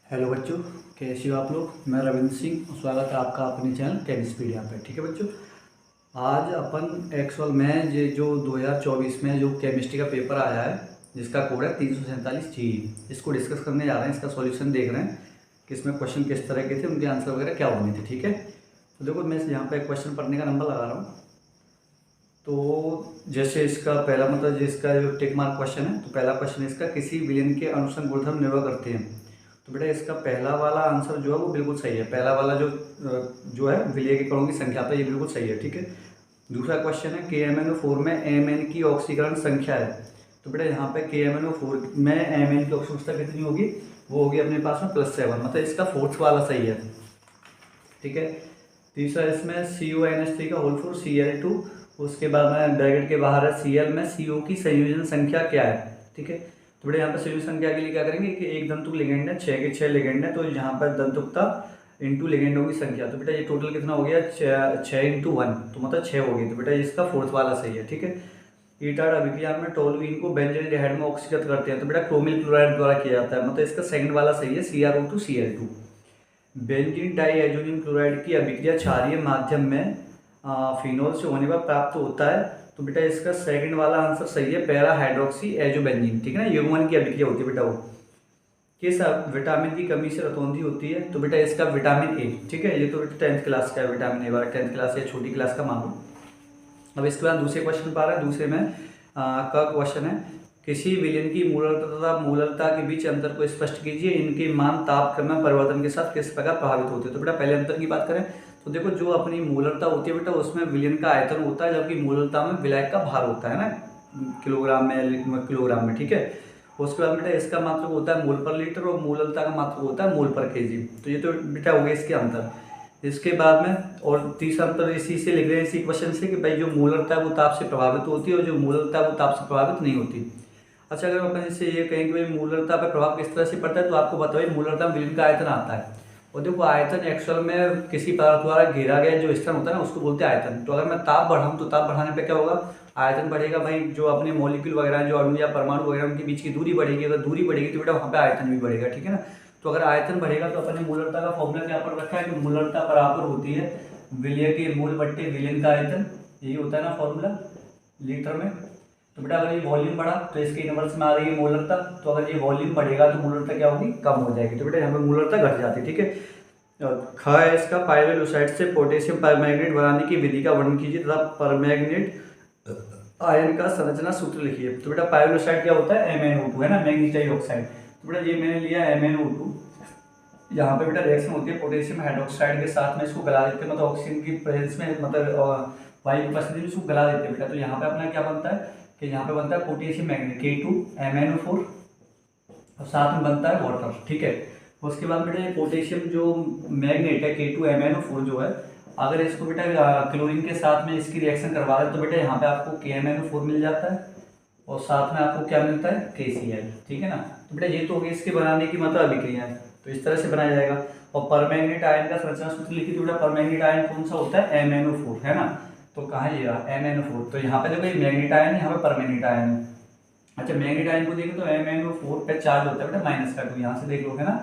Hello बच्चों, कैसे हो आप लोग। मैं रविंद्र सिंह, स्वागत है आपका अपने चैनल केमिस्ट्रीडिया पे। ठीक है बच्चों, आज अपन एक्चुअल में ये जो 2024 में जो केमिस्ट्री का पेपर आया है जिसका कोड है 347G, इसको डिस्कस करने जा रहे हैं। इसका सॉल्यूशन देख रहे हैं कि इसमें क्वेश्चन किस तरह के थे, उनके आंसर वगैरह क्या होने थे। ठीक है, तो देखो मैं यहाँ पे क्वेश्चन पढ़ने का नंबर लगा रहा हूँ। तो जैसे इसका पहला मतलब जिसका जो टिक मार्क क्वेश्चन है, तो पहला क्वेश्चन इसका किसी विलेन के अनुसंग गुणधर्म निर्भर करते हैं। तो बेटा इसका पहला वाला आंसर जो है वो बिल्कुल सही है। पहला वाला जो है विलेय के कणों की संख्या था, ये बिल्कुल सही है। ठीक है, दूसरा क्वेश्चन है KMnO4 में Mn की ऑक्सीकरण संख्या है। तो बेटा यहाँ पे KMnO4 में Mn की ऑक्सीकरण कितनी होगी, वो होगी अपने पास में +7, मतलब इसका फोर्थ वाला सही है। ठीक है, तीसरा इसमें CONH3 का होल 4 Cl2, उसके बाद में ब्रैकेट के बाहर है Cl में CO की संयोजन संख्या क्या है। ठीक है, तो बेटा यहाँ पर संयोजन संख्या के लिए क्या करेंगे कि एक दंतुक लिगेंड है, 6 के 6 लिगेंड है, तो यहाँ पर दंतुकता इंटू लिगेंडों की संख्या, तो बेटा ये टोटल कितना हो गया 6 इंटू 1, तो मतलब 6 हो गई। तो बेटा इसका फोर्थ वाला सही है। ठीक है, ईटार अभिक्रिया में टोलुइन को बेंजोइनडाइड में ऑक्सीकृत करते हैं, तो बेटा क्रोमिल क्लोराइड द्वारा किया जाता है, मतलब इसका सेकंड वाला सही है, CrO2 Cl2। Benzene diazonium chloride की अभिक्रिया क्षारीय माध्यम में फिनोल से होने पर प्राप्त होता है, तो बेटा इसका सेकंड वाला आंसर सही है, पैरा हाइड्रोक्सी एजोबेंजीन। ठीक है ना, युग्मन की अभिक्रिया होती है बेटा वो। किस विटामिन की कमी से रतौंधी होती है, तो बेटा इसका विटामिन ए। ठीक है, ये तो बेटा 10th क्लास का है, विटामिन ए वाला 10th क्लास या छोटी क्लास का मान लो। अब इसके बाद दूसरे क्वेश्चन पर आ रहा है। दूसरे में का क्वेश्चन है किसी विलयन की मूलरता तथा मूलरता के बीच अंतर को स्पष्ट कीजिए, इनके मान तापक्रम में परिवर्तन के साथ किस प्रकार प्रभावित होते हैं। तो बेटा पहले अंतर की बात करें तो देखो जो अपनी मूलरता होती है बेटा उसमें विलयन का आयतन होता है, जबकि मूलरता में विलायक का भार होता है ना, किलोग्राम में। ठीक है, उसके बाद बेटा इसका मात्रक होता है मोल पर लीटर और मूलरता का मात्रक होता है मोल पर केजी। तो ये तो बेटा हो गया इसके अंतर। इसके बाद में और तीसरा अंतर इसी से लिख रहे हैं, इसी क्वेश्चन से, कि भाई जो मूलरता है वो ताप से प्रभावित होती है और जो मूलरता है वो ताप से प्रभावित नहीं होती। अच्छा, अगर अपन इससे ये कहें कि भाई मूलरता पर प्रभाव किस तरह से पड़ता है, तो आपको बताओ मूलरता में विलयन का आयतन आता है। और देखो आयतन एक्चुअल में किसी पदार्थ द्वारा घेरा गया जो स्थान होता है ना, उसको बोलते हैं आयतन। तो अगर मैं ताप बढ़ाऊँ तो ताप बढ़ाने पर क्या होगा, आयतन बढ़ेगा। भाई जो अपने मॉलिक्यूल वगैरह जो अणु या परमाणु वगैरह उनके बीच की दूरी बढ़ेगी, अगर दूरी बढ़ेगी तो बेटा वहाँ पे आयतन भी बढ़ेगा। ठीक है ना, तो अगर आयतन बढ़ेगा तो अपने मूलरता का फॉर्मूला क्या पढ़ रखा है कि मूलरता बराबर होती है विलय के मूल बट्टे विलयन का आयतन, यही होता है ना फॉर्मूला लीटर में। तो बेटा अगर ये वॉल्यूम बढ़ा तो इसके इनवर्स में आ रही है मूलरता, तो अगर ये वॉल्यूम बढ़ेगा तो मूलरता क्या होगी, कम हो जाएगी। तो बेटा यहाँ पे मूलरता घट जाती है। ठीक है, ख है इसका पाइरोलुसाइड से पोटेशियम परमैंगनेट बनाने की विधि का वर्णन कीजिए तथा परमैंगनेट आयन का संरचना सूत्र लिखिए। तो बेटा पाइरोलुसाइड क्या होता है, MnO2 है ना, मैग्नीशियम ऑक्साइड। तो बेटा ये मैंने लिया MnO2, यहाँ पे बेटा रिएक्शन होती है पोटेशियम हाइड्रोक्साइड के साथ में, इसको गला देते हैं, मतलब ऑक्सीजन की प्रेजेंस में, मतलब वायु की उपस्थिति में इसको गला देते हैं बेटा। तो यहाँ पे अपना क्या बनता है कि यहाँ पे बनता है पोटेशियम मैग्नेट K2MnO4 और साथ में बनता है वाटर। ठीक है, उसके बाद बेटा ये पोटेशियम जो मैग्नेट है K2MnO4 जो है, अगर इसको बेटा क्लोरीन के साथ में इसकी रिएक्शन करवा दे तो बेटा यहाँ पे आपको KMnO4 मिल जाता है और साथ में आपको क्या मिलता है, KCl। ठीक है ना, तो बेटा ये तो होगी इसके बनाने की मतलब अभिक्रिया है, तो इस तरह से बनाया जाएगा। और परमैंगनेट आयन का संरचना सूत्र लिखी, तो बेटा परमैंगनेट आयन कौन सा होता है, MnO4 है ना। तो कहाँ ये रहा MnO4, तो यहाँ पे देखो ये मैग्नेट आयन है, यहाँ पे परमैंगनेट आयन है। अच्छा, मैग्नेट आयन को देखो तो MnO4 पे चार्ज होता है बेटा माइनस का 2, यहाँ से देख लो है ना।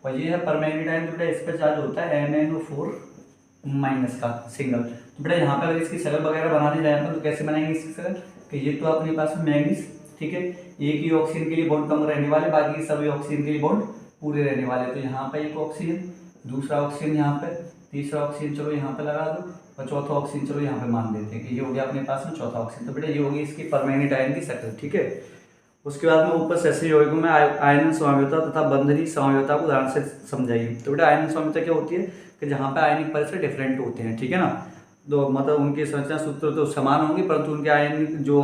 और ये है परमैंगनेट आयन, तो बेटा इस पे चार्ज होता है MnO4 माइनस का सिंगल। तो बेटा यहाँ पे अगर इसकी शक्ल वगैरह बनाने जाए तो कैसे बनाएंगे इसकी शक्ल, कि ये तो अपने पास में मैग्नीज। ठीक है, एक ही ऑक्सीजन के लिए बॉन्ड कम रहने वाले, बाकी सभी ऑक्सीजन के लिए बॉन्ड पूरे रहने वाले। तो यहाँ पे एक ऑक्सीजन, दूसरा ऑक्सीजन यहाँ पे, तीसरा ऑक्सीजन चलो यहाँ पे लगा दो, और चौथा ऑक्सीजन चलो यहाँ पे मान लेते हैं कि ये हो गया अपने पास में चौथा ऑक्सीजन। तो बेटा ये होगी इसकी परमैंगनेट आयन की शक्ल। ठीक है, उसके बाद में ऊपर से यौगिकों में आयनन समाव्यता तथा बंधनीय समाव्यता को उदाहरण से समझाइए। तो बेटा आयनन समाव्यता क्या होती है कि जहाँ पे आयनिक परिसर डिफरेंट होते हैं। ठीक है ना, तो मतलब उनके संरचना सूत्र तो समान होंगे परंतु उनके आयन जो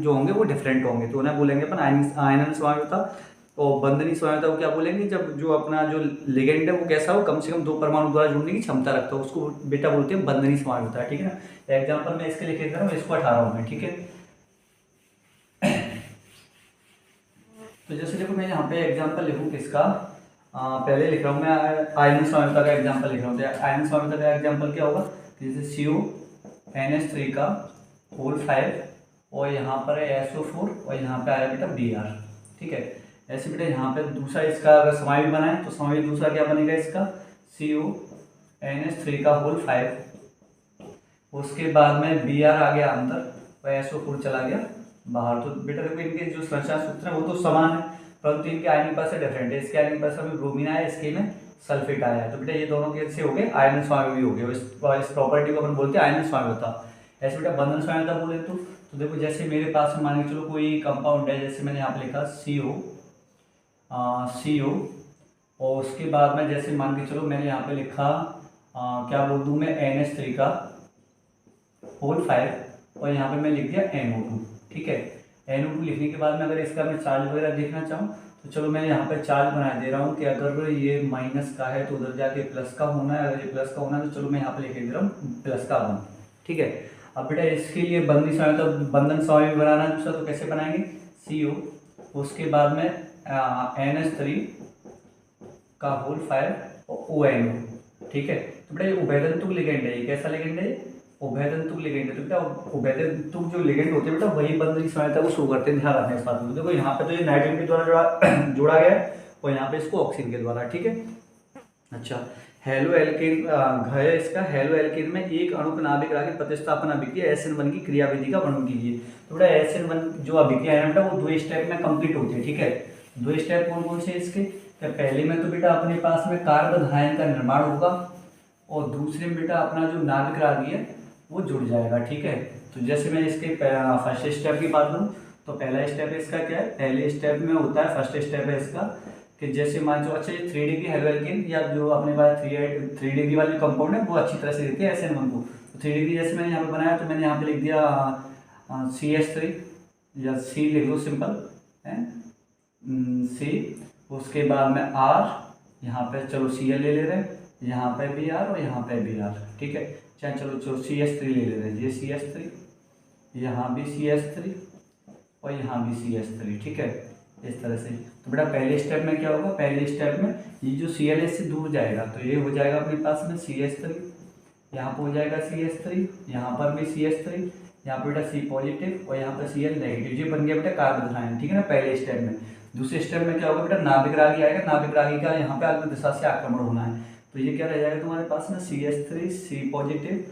होंगे वो डिफरेंट होंगे, तो उन्हें बोलेंगे अपन आयनन समाव्यता। और बंधनीय समाव्यता को क्या बोलेंगे, जब जो अपना जो लिगेंड है वो कैसा हो, कम से कम 2 परमाणु द्वारा जुड़ने की क्षमता रखता है, उसको बेटा बोलते हैं बंधनीय समाव्यता। ठीक है ना, एग्जाम्पल में इसके लिखे दे रहा हूँ, इसको 18 में। ठीक है, तो जैसे देखो मैं यहाँ पे एग्जांपल लिखूँ किसका, पहले लिख रहा हूँ मैं आयनन समाव्यता का एग्जांपल लिख रहा हूँ। तो आयनन समाव्यता का एग्जांपल क्या होगा, जैसे CONH3 का होल 5 और यहाँ पर है SO4 और यहाँ पे आया बेटा Br। ठीक है, ऐसे बेटा यहाँ पे दूसरा इसका अगर समाई भी बनाए तो समाई दूसरा क्या बनेगा इसका CONH3 का होल 5। उसके बाद में Br आ गया अंदर और SO4 चला गया बाहर। तो बेटा देखो इनके जो संरचना सूत्र है वो तो समान है, परंतु इनके आयनिक पास से डिफरेंट है। इसके आयनिक पास में ब्रोमीन आया, इसके में सल्फेट आया है। तो बेटा ये दोनों कैसे हो गए, आयन स्वामी हो गए। इस प्रॉपर्टी को अपन बोलते हैं आयन स्वाम्यता। ऐसे बेटा बंधन स्वाम्यता बोले तो देखो जैसे मेरे पास में मान के चलो कोई कंपाउंड है, जैसे मैंने यहाँ पे लिखा CO और उसके बाद में जैसे मान के चलो मैंने यहाँ पे लिखा क्या बोल दूँ मैं NH3 का होल 5 और यहाँ पे मैं लिख दिया NO2। ठीक है, NO2 लिखने के बाद में अगर इसका मैं चार्ज वगैरह देखना चाहूँ तो चलो मैं यहाँ पे चार्ज बना दे रहा हूँ कि अगर ये माइनस का है तो उधर जाके प्लस का होना है, अगर ये प्लस का होना है तो चलो मैं यहाँ पे लिख दे रहा हूँ प्लस का 1। ठीक है, अब बेटा इसके लिए बंधन स्वामी बंधन स्वामी बनाना है दूसरा, तो कैसे बनाएंगे CO उसके बाद में NH3 का होल 5 और ONO। ठीक है, तो बेटा ये उभयतंतुक लिगेंड है। ये कैसा लिगेंड है, उभयतंतुक लिगेंड है। तो बेटा उभयतंतुक जो लिगेंड होते हैं बेटा वही बंधन की स्वायत्ता को शो करते हैं, ध्यान रखने इस बात को। देखो यहाँ पे तो ये नाइट्रोजन के द्वारा जोड़ा गया है और यहाँ पे इसको ऑक्सीजन के द्वारा। ठीक है, अच्छा हेलो एल्केन है इसका। हेलो एल्केन में एक अणु का नाभिक राखी प्रतिस्थापन अभिक्रिया SN1 की क्रियाविधि का वर्णन कीजिए। तो बेटा SN1 जो अभिक्रिया है बेटा वो 2 स्टेप में कंप्लीट होती है। ठीक है, 2 स्टेप कौन कौन से इसके, पहले में तो बेटा अपने पास में कार्बन आयन का निर्माण होगा और दूसरे में बेटा अपना जो नाभिक रागी है वो जुड़ जाएगा। ठीक है, तो जैसे मैं इसके फर्स्ट स्टेप की बात करूँ तो पहला स्टेप इसका क्या है, पहले स्टेप में होता है, फर्स्ट स्टेप है इसका कि जैसे मान लो अच्छा ये 3 डिग्री हेलो एल्केन या जो अपने पास 3 डिग्री वाली कंपाउंड है वो अच्छी तरह से देती है SN1 को। तो 3 डिग्री जैसे मैंने यहाँ पे बनाया तो मैंने यहाँ पे लिख दिया CH3 या C लिख लो सिंपल है C। उसके बाद में R, यहाँ पे चलो Cl ले ले रहे हैं, यहाँ पे Br और यहाँ पे Br। ठीक है, चाहे चलो CH3 ले ले रहे हैं, ये CH3, यहाँ भी CH3 और यहाँ भी CH3। ठीक है, इस तरह से। तो बेटा पहले स्टेप में क्या होगा, पहले स्टेप में ये जो Cl से दूर जाएगा तो ये हो जाएगा अपने पास में CH3, यहाँ पर हो जाएगा CH3, यहाँ पर भी CH3, यहाँ पे बेटा C पॉजिटिव और यहाँ पर Cl नेगेटिव। ये बन गया बेटा कार्बन आयन। ठीक है ना, पहले स्टेप में। दूसरे स्टेप में क्या होगा बेटा, नाभिक रागी आएगा, नाभिक रागी का यहाँ पे अग्नि दिशा से आक्रमण होना है। तो ये क्या रह जाएगा तुम्हारे पास में CH3 C पॉजिटिव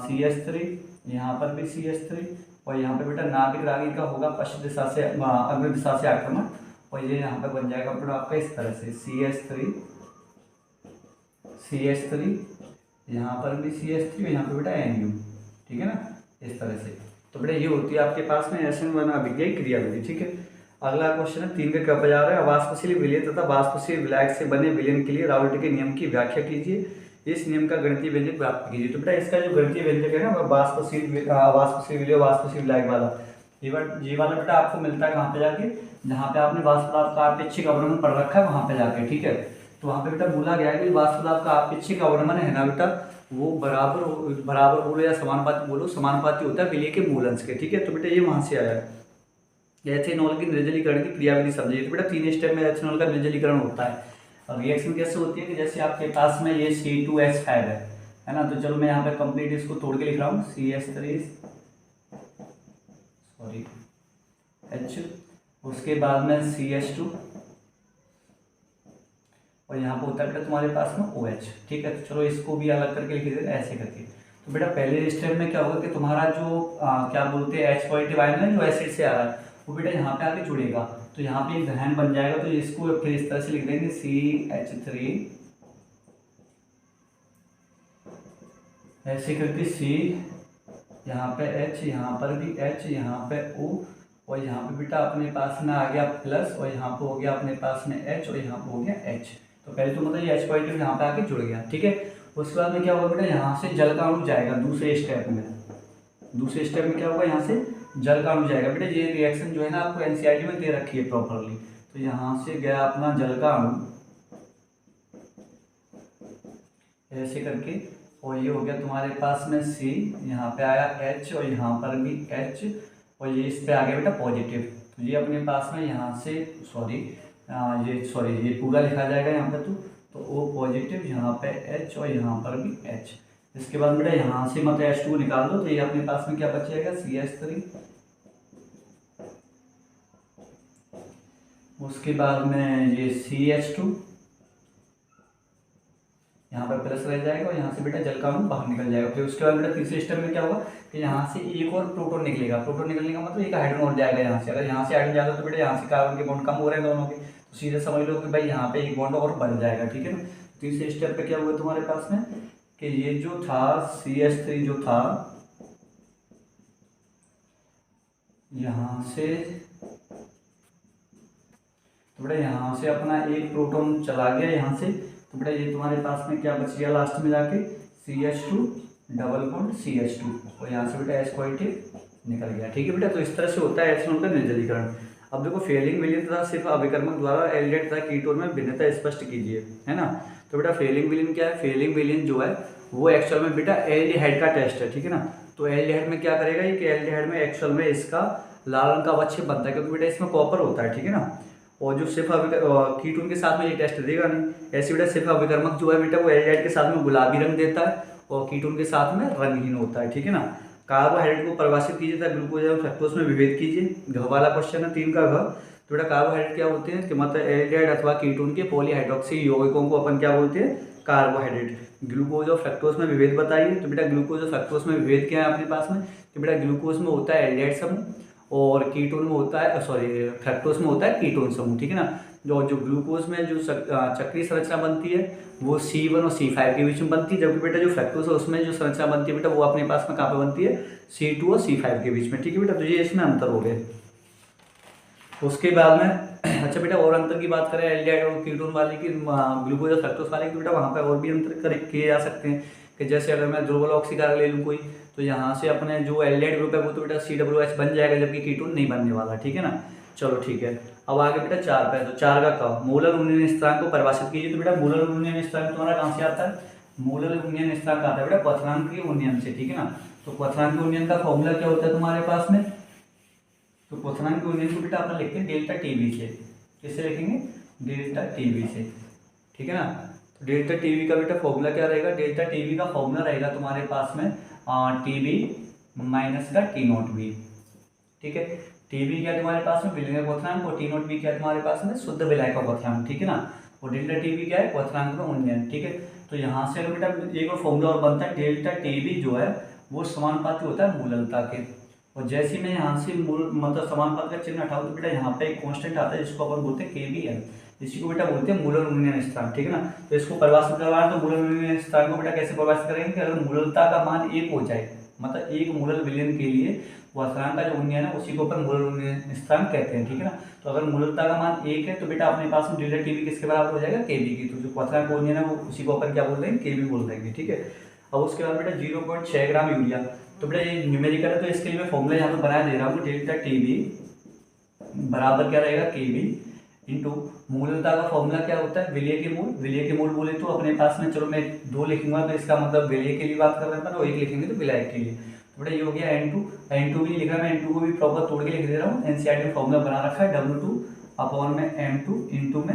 CH3, यहाँ पर भी CH3 और यहाँ पे बेटा नाभिक रागी का होगा पश्चिम दिशा से अग्नि दिशा से आक्रमण और ये यहाँ पे बन जाएगा बेटा आपका इस तरह से CH3 यहाँ पर भी CH3 और यहाँ पे बेटा NU। ठीक है ना, इस तरह से। तो बेटा ये होती है आपके पास में SN1 अभिक्रिया क्रियाविधि। ठीक है, अगला क्वेश्चन है 3 का क्या जा रहा है, वाष्पशील विलय तथा वाष्पशील विलायक से बने विलयन के लिए राउल्ट के नियम की व्याख्या कीजिए, इस नियम का गणितीय व्यंजक प्राप्त कीजिए। तो बेटा इसका जो गणितीय व्यंजक है ना वाष्पशील विलय वाष्पशील विलायक वाला, ये वाला बेटा आपको मिलता है कहाँ पे जाके, जहाँ पे आपने वाष्प पदार्थ का आपेक्षिक अवक्रमण पढ़ रखा है वहाँ पे जाके। ठीक है, तो वहाँ पे बेटा बोला गया है कि वाष्प पदार्थ का आपेक्षिक अवक्रमण है ना बेटा वो बराबर बोलो या समानुपाती बोलो, समानुपाती होता है विलय के मूल अंश के। ठीक है, तो बेटा ये वहाँ से आया है। एथेनॉल की निर्जलीकरण की क्रियाविधि समझिए। तो बेटा 3 स्टेप में एथेनॉल का निर्जलीकरण होता है और रिएक्शन कैसे होती है कि जैसे आपके पास में ये C2H5 है ना। तो चलो मैं यहाँ पे कंप्लीट इसको तोड़ के लिख रहा हूँ H, उसके बाद में CH2 और यहाँ पे होता है बेटा तुम्हारे पास में OH। ठीक है, तो चलो इसको भी अलग करके लिख देते हैं ऐसे करके। तो बेटा पहले स्टेप में क्या होगा कि तुम्हारा जो क्या बोलते हैं H पॉजिटिव आयन है जो एसिड से आ रहा है वो बेटा यहाँ पे आके जुड़ेगा, तो यहाँ पे एक धन बन जाएगा। तो इसको फिर इस तरह से लिख देंगे CH3 ऐसे करके C, यहाँ पे H, यहाँ पर भी H, यहाँ पे O और यहाँ पे बेटा अपने पास में आ गया प्लस और यहाँ पे हो गया अपने पास में H और यहाँ पे हो गया H। तो पहले तो मतलब ये H पॉजिटिव यहाँ पे आके जुड़ गया। ठीक है, उसके बाद में क्या होगा बेटा यहाँ से जल का अणु जाएगा दूसरे स्टेप में। दूसरे स्टेप में क्या होगा, यहाँ से जल का अणु जाएगा। बेटा ये रिएक्शन जो है ना आपको NCERT में दे रखी है प्रॉपरली। तो यहाँ से गया अपना जल का अणु ऐसे करके और ये हो गया तुम्हारे पास में C, यहाँ पे आया H और यहाँ पर भी H और ये इस पे आ गया बेटा पॉजिटिव। तो ये अपने पास में यहाँ से ये पूरा लिखा जाएगा यहाँ पे तो O पॉजिटिव, यहाँ पे H और यहाँ पर भी H। इसके बाद बेटा यहाँ से मतलब H2 निकाल दो तो ये अपने पास में क्या बचेगा CH3, उसके बाद में ये CH2 यहाँ पर प्लस रह जाएगा और यहाँ से बेटा जल का अणु बाहर निकल जाएगा। फिर उसके बाद बेटा तीसरे स्टेप में क्या होगा कि यहाँ से एक और प्रोटॉन निकलेगा। प्रोटॉन निकलने का मतलब एक हाइड्रोजन और जाएगा यहाँ से। अगर यहाँ से हाइड्रोजन जाएगा तो बेटा यहाँ से कार्बन के बॉन्ड कम हो रहे हैं दोनों के, तो सीधे समझ लो कि भाई यहाँ पे एक बॉन्ड और बढ़ जाएगा। ठीक है ना। तीसरे स्टेप पे क्या हुआ तुम्हारे पास में कि ये जो था CH3 जो था यहाँ से, तो बेटा यहाँ से अपना एक प्रोटॉन चला गया यहाँ से, तो बेटा ये तुम्हारे पास में क्या बच गया लास्ट में जाके CH2 डबल बॉन्ड CH2 और यहाँ से बेटा H पॉजिटिव निकल गया। ठीक है बेटा। तो इस तरह से होता है एसिड का निर्जलीकरण। अब देखो फेलिंग विलयन तथा सिर्फ अभिकर्मक द्वारा एल्डिहाइड तथा कीटोन में भिन्नता स्पष्ट कीजिए, है ना। तो बेटा फेलिंग विलयन क्या है? फेलिंग विलयन जो है वो एक्चुअल में बेटा एल्डिहाइड का टेस्ट है। ठीक है ना। तो एल्डिहाइड में क्या करेगा ये कि एल्डिहाइड में एक्चुअल में इसका लाल रंग का अवच्छेद बनता है क्योंकि बेटा इसमें कॉपर होता है। ठीक है ना। और जो सिर्फ कीटोन के साथ में ये टेस्ट देगा नहीं। ऐसे बेटा सिर्फ अभिकर्मक जो है बेटा वो एल्डिहाइड के साथ में गुलाबी रंग देता है और कीटोन के साथ में रंगहीन होता है। ठीक है ना। कार्बोहाइड्रेट को परिभाषित कीजिए तथा ग्लूकोज और फ्रक्टोज में विभेद कीजिए। घ वाला क्वेश्चन है 3 का घ। तो बेटा कार्बोहाइड्रेट क्या होते हैं कि मतलब एल्डिहाइड अथवा कीटोन के पॉलीहाइड्रोक्सी यौगिकों को अपन क्या बोलते हैं? कार्बोहाइड्रेट। ग्लूकोज और फ्रक्टोज में विभेद बताइए। तो बेटा ग्लूकोज और फ्रक्टोज में विभेद क्या है अपने पास में कि बेटा ग्लूकोज में होता है एल्डिहाइड समूह और कीटोन में होता है फ्रक्टोज में होता है कीटोन समूह। ठीक है ना। जो ग्लूकोज में जो चक्रीय संरचना बनती है वो C1 और C5 के बीच में बनती है, जबकि बेटा जो फ्रक्टोज है उसमें जो संरचना बनती है बेटा वो अपने पास में कहाँ पे बनती है? C2 और C5 के बीच में। ठीक है बेटा। तो ये इसमें अंतर हो गए। उसके बाद में अच्छा बेटा और अंतर की बात करें एल्डिहाइड और कीटोन वाले की, ग्लूकोज और फ्रक्टोज वाले की, बेटा वहाँ पे और भी अंतर किए जा सकते हैं कि जैसे अगर मैं ध्रुवल ऑक्सीकारक ले लूँ कोई, तो यहाँ से अपने जो एल्डिहाइड ग्रुप है वो तो बेटा COOH बन जाएगा जबकि कीटोन नहीं बनने वाला। ठीक है ना। चलो ठीक है। अब आगे बेटा 4 पे, तो 4 का क मोलर उन्नयन स्थिरांक को परिभाषित कीजिए। तो बेटा मोलर उन्नयन स्थिरांक तुम्हारा कहाँ से आता है? मोलर उन्नयन स्थिरांक आता है बेटा क्वथनांक के उन्नयन से। ठीक है ना। तो क्वथनांक के उन्नयन का फॉर्मूला क्या होता है तुम्हारे पास में? तो क्वथनांक के उन्नयन को बेटा अपन लिखते हैं डेल्टा टीवी से। किससे लिखेंगे? डेल्टा टीवी से। ठीक है ना। तो डेल्टा टीवी का बेटा फॉर्मूला क्या रहेगा? डेल्टा टीवी का फॉर्मूला रहेगा तुम्हारे पास में टीवी माइनस का T0V। ठीक है। टीवी क्या तुम्हारे पास में? विलयन का क्वथनांक और T0V क्या तुम्हारे पास में? शुद्ध विलय का क्वथनांक। ठीक है ना। और डेल्टा टीवी क्या है? क्वथनांक का उन्नयन। ठीक है। तो यहाँ से बेटा एक और फॉर्मूला और बनता है, डेल्टा टीवी जो है वो समानुपाती होता है मूललता के। और जैसे मैं यहाँ से मतलब समानुपात का चिन्ह हटाऊँ तो बेटा यहाँ पे एक कांस्टेंट आता है जिसको अपन बोलते हैं KBL, इसी को बेटा बोलते हैं मूलर उन्नयन स्थिरांक। ठीक है ना। तो इसको परिभाषित करना है तो मूलर उन्नयन स्थिरांक को बेटा कैसे परिभाषित करेंगे कि अगर मूललता का मान 1 हो जाए, मतलब एक मूलल विलयन के लिए क्वथनांक का जो उन्नयन है उसी को अपन मूलर उन्नयन स्थिरांक कहते हैं। ठीक है ना। तो अगर मूललता का मान 1 है तो बेटा अपने पास में डेल्टा टीवी किसके बराबर हो जाएगा? KB की। तो जो क्वथनांक का उन्नयन है वो उसी को अपन क्या बोल देंगे? KB बोल देंगे। ठीक है। अब उसके बाद बेटा 0.6 ग्राम यूरिया। तो बेटा ये न्यूमेरिकल है तो इसके लिए मैं फॉर्मूला यहाँ पे बना दे रहा हूँ। डेल्टा टीवी बराबर क्या रहेगा? KB इंटू मूललता का फॉर्मूला क्या होता है? विलय के मूल। विलय के मूल बोले तो अपने पास में, चलो मैं 2 लिखूंगा तो इसका मतलब विलय के लिए बात कर रहे हैं और 1 लिखेंगे तो विलायक के लिए। तो बेटा ये हो गया N2 भी लिख रहा है, मैं N2 को भी प्रॉपर तोड़ के लिख दे रहा हूँ। NCERT में फॉर्मूला बना रखा है W2 अपॉन में M2 इंटू में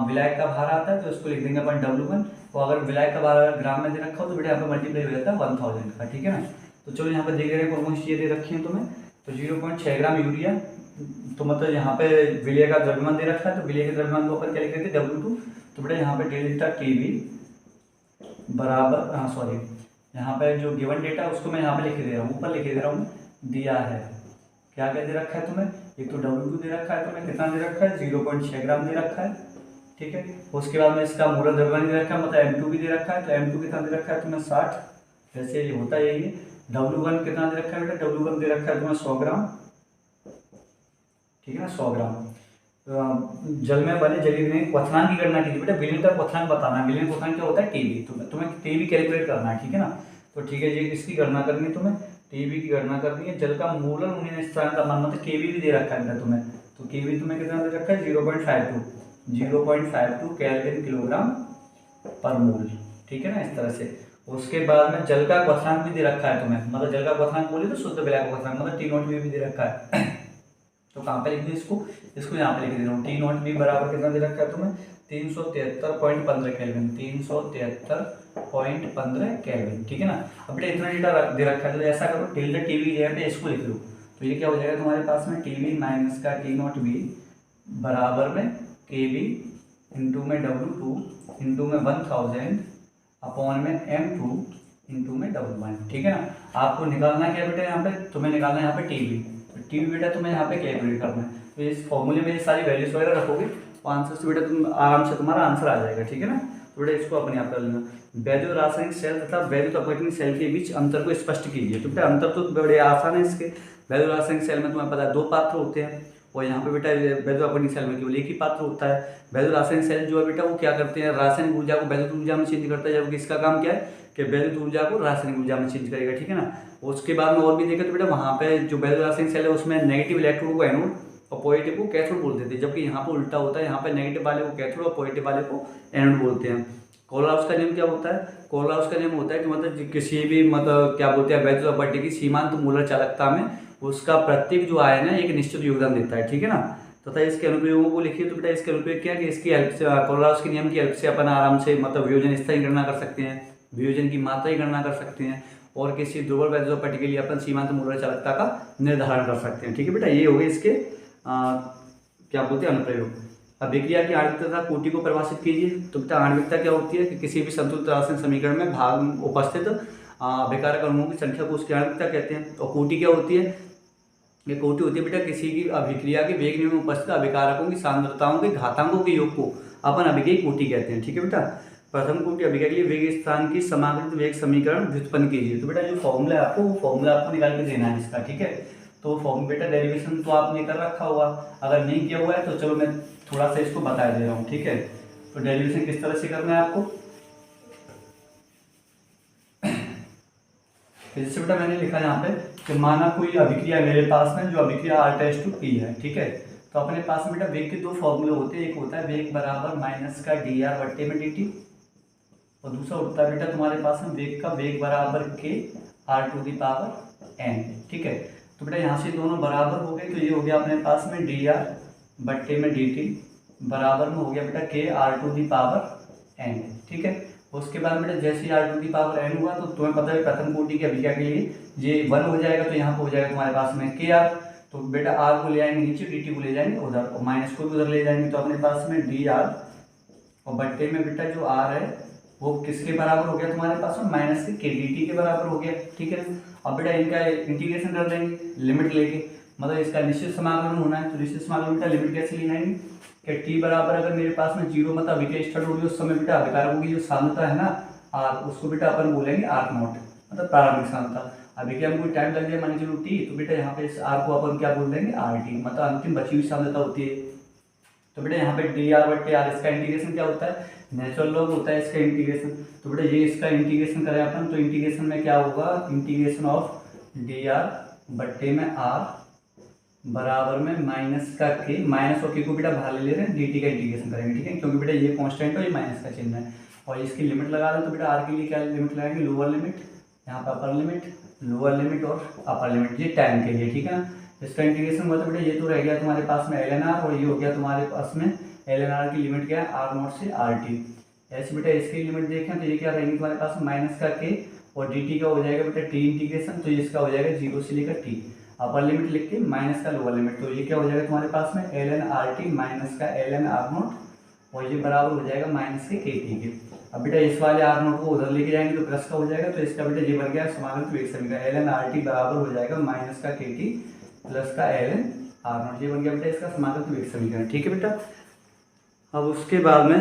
विलायक का भार आता है तो इसको लिख देंगे अपन W1। और अगर विलायक का भार ग्राम में दे रखा हो तो बेटा यहाँ पे मल्टीप्लाई हो जाता है 1000 का। ठीक है ना। तो चलो यहाँ पर देख रहे हैं कौन सी चीजें दे रखी है तुम्हें। तो 0.6 ग्राम यूरिया, तो मतलब यहाँ पे विलय का द्रव्यमान दे रखा है तो विलय के द्रव्यमान को अपन क्या लिख देते हैं? W2। तो बेटा यहाँ पे डेल्टा टीवी बराबर यहाँ पे जो गिवन डेटा है उसको मैं यहाँ पे लिख दे रहा हूँ, ऊपर लिख दे रहा हूँ, दिया है क्या क्या दे रखा है तुम्हें? एक तो W2 दे रखा है तुम्हें, कितना दे रखा है? 0.6 ग्राम दे रखा है। ठीक है। उसके बाद में इसका मूलर द्रव्यमान दे रखा है, मतलब M2 भी दे रखा है। तो M2 कितना दे रखा है तुम्हें? 60। जैसे ये होता है यही। W1 कितना दे रखा है बेटा? W1 दे रखा है तुम्हें 100 ग्राम। ठीक है ना, 100 ग्राम। जल में बने जलीय में क्वथनांक की गणना कीजिए बेटा। विलयन का क्वथनांक बताना है। विलयन क्वथनांक क्या होता है? टीवी। तुम्हें टीवी कैलकुलेट करना है। ठीक है ना। तो ठीक है, ये इसकी गणना करनी है तुम्हें, टीवी की गणना करनी है। जल का मूलर उन्नयन स्थिरांक का मान मतलब केवी भी दे रखा है बेटा तुम्हें। तो केवी तुम्हें कितना दे रखा है? 0.52 केल्विन किलोग्राम पर मोल। ठीक है ना, इस तरह से। उसके बाद में जल का क्वथनांक भी दे रखा है तुम्हें, मतलब जल का क्वथनांक बोले तो शुद्ध विलय का क्वथनांक, मतलब T0V भी दे रखा है। तो कहाँ पे लिख दी इसको यहाँ पे लिख दे रहा हूँ। T0V बराबर कितना दे रखा है तुम्हें? 373.15 केल्विन। 373.15 केल्विन। ठीक है ना। अब बेटा इतना डेटा दे रखा है तो ऐसा करो, डेल्टा टीवी जगह पे इसको लिख लो। तो ये क्या हो जाएगा तुम्हारे पास में? टीवी माइनस का T0V बराबर में KB इंटू में W2 इंटू में 1000 अपॉन में M2 इंटू में W1। ठीक है ना। आपको निकालना क्या बेटा, यहाँ पे तुम्हें निकालना है यहाँ पे TB। तो TB बेटा तुम्हें यहाँ पे कैलकुलेट करना है। तो इस फॉर्मूले में ये सारी वैल्यूज वगैरह रखोगे तो आंसर से बेटा तुम आराम से तुम्हारा आंसर आ जाएगा। ठीक है ना। तो बेटा इसको अपने आप कर लेना। वैद्युत रासायनिक सेल तथा वैद्युत अपघटनिक सेल के बीच अंतर को स्पष्ट कीजिए। तो बेटा अंतर तो बड़े आसान है इसके। वैद्युत रासायनिक सेल में तुम्हें पता है 2 पात्र होते हैं और यहाँ पे बेटा वैद्युत अपघटनिक सेल में केवल एक ही पात्र होता है। वैद्युत रासायनिक सेल जो है बेटा वो क्या करते हैं, रासायनिक ऊर्जा को वैद्युत ऊर्जा में चेंज करता है, जबकि इसका काम क्या है कि वैद्युत ऊर्जा को रासायनिक ऊर्जा में चेंज करेगा। ठीक है ना। उसके बाद में और भी देखें तो बेटा वहाँ पे जो वैद्युत रासायनिक सेल है उसमें नेगेटिव इलेक्ट्रॉन को एनोड और पॉजिटिव को कैथोड बोल देते हैं, जबकि यहाँ पर उल्टा होता है, यहाँ पे नेगेटिव वाले को कैथोड और पॉजिटिव वाले को एनोड बोलते हैं। कोलराउस का नियम क्या होता है, कोलराउस का नियम होता है कि मतलब किसी भी मतलब क्या बोलते हैं वैद्युत अपघटन की सीमांत मूलर चालकता में उसका प्रत्येक जो आयन है एक निश्चित योगदान देता है। ठीक है ना। तथा इसके अनुप्रयोगों को लिखिए। तो बेटा इसके अनुप्रयोग क्या है कि इसकी हेल्प से कोलराउस के नियम की हेल्प से अपन आराम से मतलब वियोजन स्तर की गणना कर सकते हैं, वियोजन की मात्रा की गणना कर सकते हैं और किसी दुर्बल वैद्युत अपघटन के लिए अपन सीमांत मूलर चालकता का निर्धारण कर सकते हैं। ठीक है बेटा, ये हो गए इसके क्या बोलते हैं अनुप्रयोग। अभिक्रिया की आणविकता तथा कोटि को परिभाषित कीजिए। तो बेटा आणविकता क्या होती है कि किसी भी संतुलित रासायनिक समीकरण में भाग उपस्थित अभिकारक अणुओं की संख्या को उसकी आणविकता कहते हैं। और कोटि क्या होती है, ये कोटि होती है बेटा किसी की अभिक्रिया के वेग में उपस्थित अभिकारकों की सांद्रताओं के घातांकों के योग को अपन अभिक्रिया कोटि कहते हैं। ठीक है बेटा। प्रथम कोटि अभिक्रिया के लिए वेग स्थान की समाकृत वेग समीकरण व्युत्पन्न कीजिए। तो बेटा जो फॉर्मूला है आपको वो फॉर्मूला आपको निकाल के देना है इसका। ठीक है। तो फॉर्म बेटा डेरिवेशन तो आपने कर रखा होगा, अगर नहीं किया हुआ है तो चलो मैं थोड़ा सा इसको बता दे रहा हूँ। ठीक है। तो डेरिवेशन किस तरह से करना है आपको, जैसे बेटा मैंने लिखा यहाँ पे कि माना कोई अभिक्रिया मेरे पास में जो अभिक्रिया R⁻P है। ठीक है। तो अपने पास में बेटा वेग के 2 फॉर्मूले होते हैं, एक होता है वेग बराबर माइनस का dr बट्टे में dt और दूसरा होता है बेटा तुम्हारे पास में वेग का वेग बराबर k r⁻n। ठीक है। तो बेटा यहाँ से दोनों बराबर हो गए तो ये हो गया अपने पास में dr बट्टे में dt बराबर में हो गया बेटा k r⁻n। ठीक है। उसके बाद बेटा जैसे ही r⁻n हुआ तो तुम्हें पता है प्रथम कोटि की अभिक्रिया के लिए ये 1 हो जाएगा तो यहाँ पे हो जाएगा तुम्हारे पास में kr। तो बेटा r को ले आएंगे नीचे, dt को ले जाएंगे उधर और माइनस को भी उधर ले जाएंगे। तो अपने पास में dr और बट्टे में बेटा जो r है वो किसके बराबर हो गया तुम्हारे पास में माइनस के dt के बराबर हो गया। ठीक है। अब बेटा इनका इंटीग्रेशन कर देंगे लिमिट लेके, मतलब इसका निश्चित समाकलन होना है। तो निश्चित समाकलन बेटा लिमिट कैसे लेना है कि t बराबर अगर मेरे पास में 0 मतलब अभिक्रिया स्टार्ट होगी उस समय बेटा अभिकारकों की जो सांद्रता है ना r, उसको बेटा अपन बोलेंगे r0 मतलब प्रारंभिक सांद्रता। अभिक्रिया में कोई टाइम लग जाए मान लीजिए t, तो बेटा यहाँ पे इस r को अपन क्या बोल देंगे rt मतलब अंतिम बची हुई सांद्रता होती है। तो बेटा यहाँ पे dr बट्टे r इसका इंटीग्रेशन क्या होता है, नेचुरल लॉग होता है इसका इंटीग्रेशन। तो बेटा ये इसका इंटीग्रेशन करें अपन तो इंटीग्रेशन में क्या होगा, इंटीग्रेशन ऑफ dr बट्टे में r बराबर में माइनस का k, माइनस और k को बेटा बाहर ले रहे हैं, dt का इंटीग्रेशन करेंगे। ठीक है। क्योंकि बेटा ये कांस्टेंट है, ये माइनस का चिन्ह है और इसकी लिमिट लगा रहे हैं। तो बेटा r के लिए क्या लिमिट लगाएंगे, लोअर लिमिट, यहाँ पे अपर लिमिट, लोअर लिमिट और अपर लिमिट, ये टाइम के लिए। ठीक है ना। इसका इंटीग्रेशन हुआ तो बेटा ये तो रह गया तुम्हारे पास में ln r और ये हो गया तुम्हारे पास में ln r की लिमिट क्या है r0 से rt। ऐसे बेटा इसकी लिमिट देखें तो ये क्या रहेंगे तुम्हारे पास माइनस का k और dt का हो जाएगा बेटा t इंटीग्रेशन, तो इसका हो जाएगा 0 से लेकर t, अपर लिमिट लिख के माइनस का लोअर लिमिट, तो ये क्या हो जाएगा तुम्हारे पास में ln rt माइनस का ln r0 और ये बराबर हो जाएगा माइनस के kt के। अब बेटा इस वाले r0 को उधर लेके जाएंगे तो प्लस का हो जाएगा, तो इसका बेटा ये बन गया समाकलन वेग समीकरण ln rt बराबर हो जाएगा माइनस का kt प्लस का ln r0, ये बन गया बेटा इसका समाकलन वेग समीकरण। ठीक है बेटा। अब उसके बाद में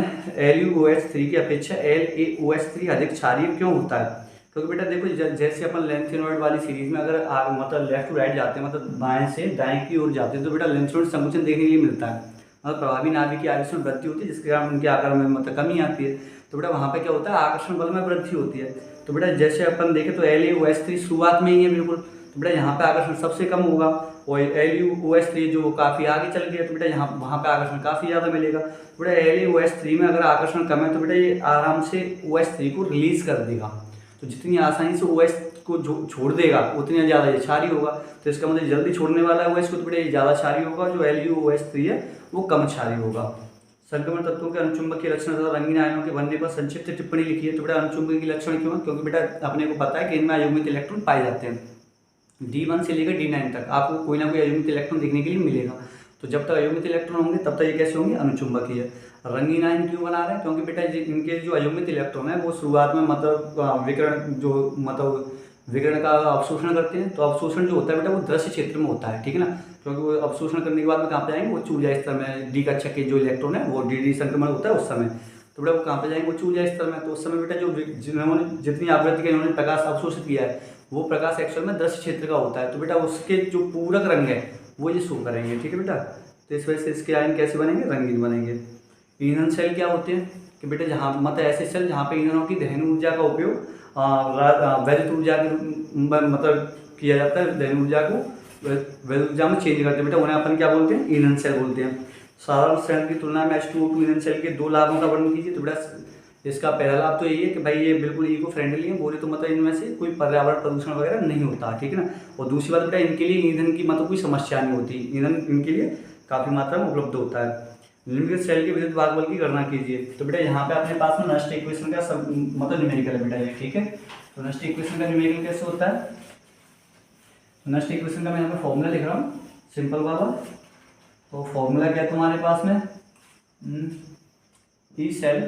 LuOH3 की अपेक्षा LaOH3 अधिक क्षारीय क्यों होता है, क्योंकि बेटा देखो जैसे अपन लेंथेनॉइड वाली सीरीज में अगर मतलब लेफ्ट टू राइट जाते हैं मतलब बाएं से दाएं की ओर जाते हैं तो बेटा लेंथेनॉइड संकुचन देखने के लिए मिलता है, मतलब प्रभावी नाभिक की आकर्षण वृद्धि होती है जिसके कारण उनके आकार में मतलब कमी आती है। तो बेटा वहाँ पे क्या होता है आकर्षण बल में वृद्धि होती है। तो बेटा जैसे अपन देखें तो LaOH3 शुरुआत में ही है बिल्कुल, तो बेटा यहाँ पे आकर्षण सबसे कम होगा और LuOH3 जो काफ़ी आगे चल गया तो बेटा यहाँ वहाँ पे आकर्षण काफ़ी ज़्यादा मिलेगा। तो बेटा LaOH3 में अगर आकर्षण कम है तो बेटा ये आराम से OH3 को रिलीज कर देगा, तो जितनी आसानी से OH को छोड़ देगा उतनी ज़्यादा ये क्षारीय होगा। तो इसका मतलब जल्दी छोड़ने वाला है OH को तो बेटा ये ज़्यादा क्षारीय होगा, जो LuOH3 है वो कम क्षारीय होगा। संक्रमण तत्वों के अनुचुंबकीय लक्षण तथा रंगीन आयनों के बनने पर संक्षिप्त टिप्पणी लिखिए। तो बेटा अनुचुंबकीय लक्षण क्यों, क्योंकि बेटा अपने को पता है कि इनमें अयुग्मित इलेक्ट्रॉन पाए जाते हैं D1 से लेकर D9 तक आपको कोई ना कोई अयुग्मित इलेक्ट्रॉन देखने के लिए मिलेगा तो जब तक अयुग्मित इलेक्ट्रॉन होंगे तब तक ये कैसे होंगे, अनुचुंबकीय। रंगीन आयन क्यों बना रहे हैं, क्योंकि बेटा इनके जो अयुग्मित इलेक्ट्रॉन है वो शुरुआत में मतलब विकिरण जो मतलब विकिरण का अवशोषण करते हैं। तो अवशोषण जो होता है बेटा वो दृश्य क्षेत्र में होता है, ठीक है ना, क्योंकि वो अवशोषण करने के बाद में कहाँ पे जाएंगे, वो ऊर्जा स्तर में डी कक्षा के जो इलेक्ट्रॉन है वो डी संक्रमण होता है उस समय। तो बेटा वो कहाँ पे जाएंगे, वो ऊर्जा स्तर में। तो उस समय बेटा जो जिन्होंने जितनी आवृत्ति का इन्होंने प्रकाश अवशोषित किया है वो प्रकाश एक्चुअल में दृश्य क्षेत्र का होता है। तो बेटा उसके जो पूरक रंग है वो ये शो करेंगे, ठीक है बेटा। तो इस वजह से इसके आयन कैसे बनेंगे, रंगीन बनेंगे। ईंधन सेल क्या होते हैं कि बेटा जहाँ मतलब ऐसे सेल जहाँ पे ईंधनों की दहन ऊर्जा का उपयोग वैद्युत ऊर्जा के मतलब किया जाता है, दहन ऊर्जा को वैद्युत ऊर्जा में चेंज करते हैं बेटा, उन्हें अपन क्या बोलते हैं, ईंधन सेल बोलते हैं। साधारण सेल की तुलना में H2O2 ईंधन सेल के 2 लाभों का वर्णन कीजिए। तो बेटा इसका पहला लाभ तो यही है कि भाई ये बिल्कुल इको फ्रेंडली है, बोले तो मतलब इनमें से कोई पर्यावरण प्रदूषण वगैरह नहीं होता, ठीक है ना। और दूसरी बात बेटा इनके लिए ईंधन की मतलब कोई समस्या नहीं होती, ईंधन इनके लिए काफ़ी मात्रा में उपलब्ध होता है। निम्नलिखित सेल के विद्युत भागबल की गणना कीजिए। तो बेटा यहाँ पे अपने पास में नस्ट इक्वेशन का मतलब न्यूमेरिकल है बेटा ये, ठीक है। तो नस्ट इक्वेशन का न्यूमेरिकल कैसे होता है, नस्ट इक्वेशन का मैं यहाँ पे फॉर्मूला लिख रहा हूँ सिंपल वाला। तो फॉर्मूला क्या है तुम्हारे पास में, E cell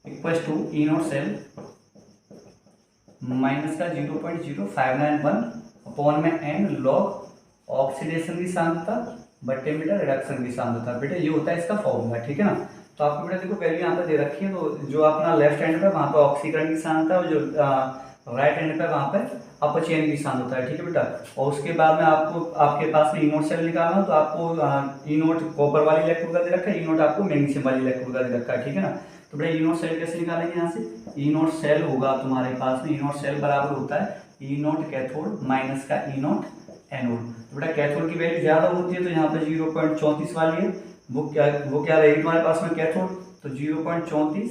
equals to E naught cell minus का 0.0591 अपॉन में एन लॉग ऑक्सीडेशन की सांद्रता बट्टे मीटर रिडक्शन की सांद्रता। बेटा ये होता है इसका फॉर्मूला, ठीक है ना। तो आपको बेटा देखो वैल्यू यहाँ पे दे रखी है। तो जो अपना लेफ्ट हैंड पे वहाँ पे ऑक्सीकरण की सांद्रता और जो राइट हैंड पे वहाँ पे अपचयन की सांद्रता है, ठीक है बेटा। और उसके बाद में आपको आपके पास में ई नोट सेल निकालना हो तो आपको ई नोट कॉपर वाली इलेक्ट्रोड का दे रखा है, ई नोट आपको मैग्नीशियम वाली इलेक्ट्रोड का दे रखा है, ठीक है ना। तो बेटा ई नोट सेल कैसे निकालेंगे, यहाँ से ई नोट सेल होगा तुम्हारे पास में, ई नोट सेल बराबर होता है ई नोट कैथोड माइनस का ई नोट एनोड। तो बेटा कैथोड की वैल्यू ज्यादा होती है तो यहाँ पे 0.34 वाली है, वो क्या रहेगी तुम्हारे पास में कैथोड, तो 0.34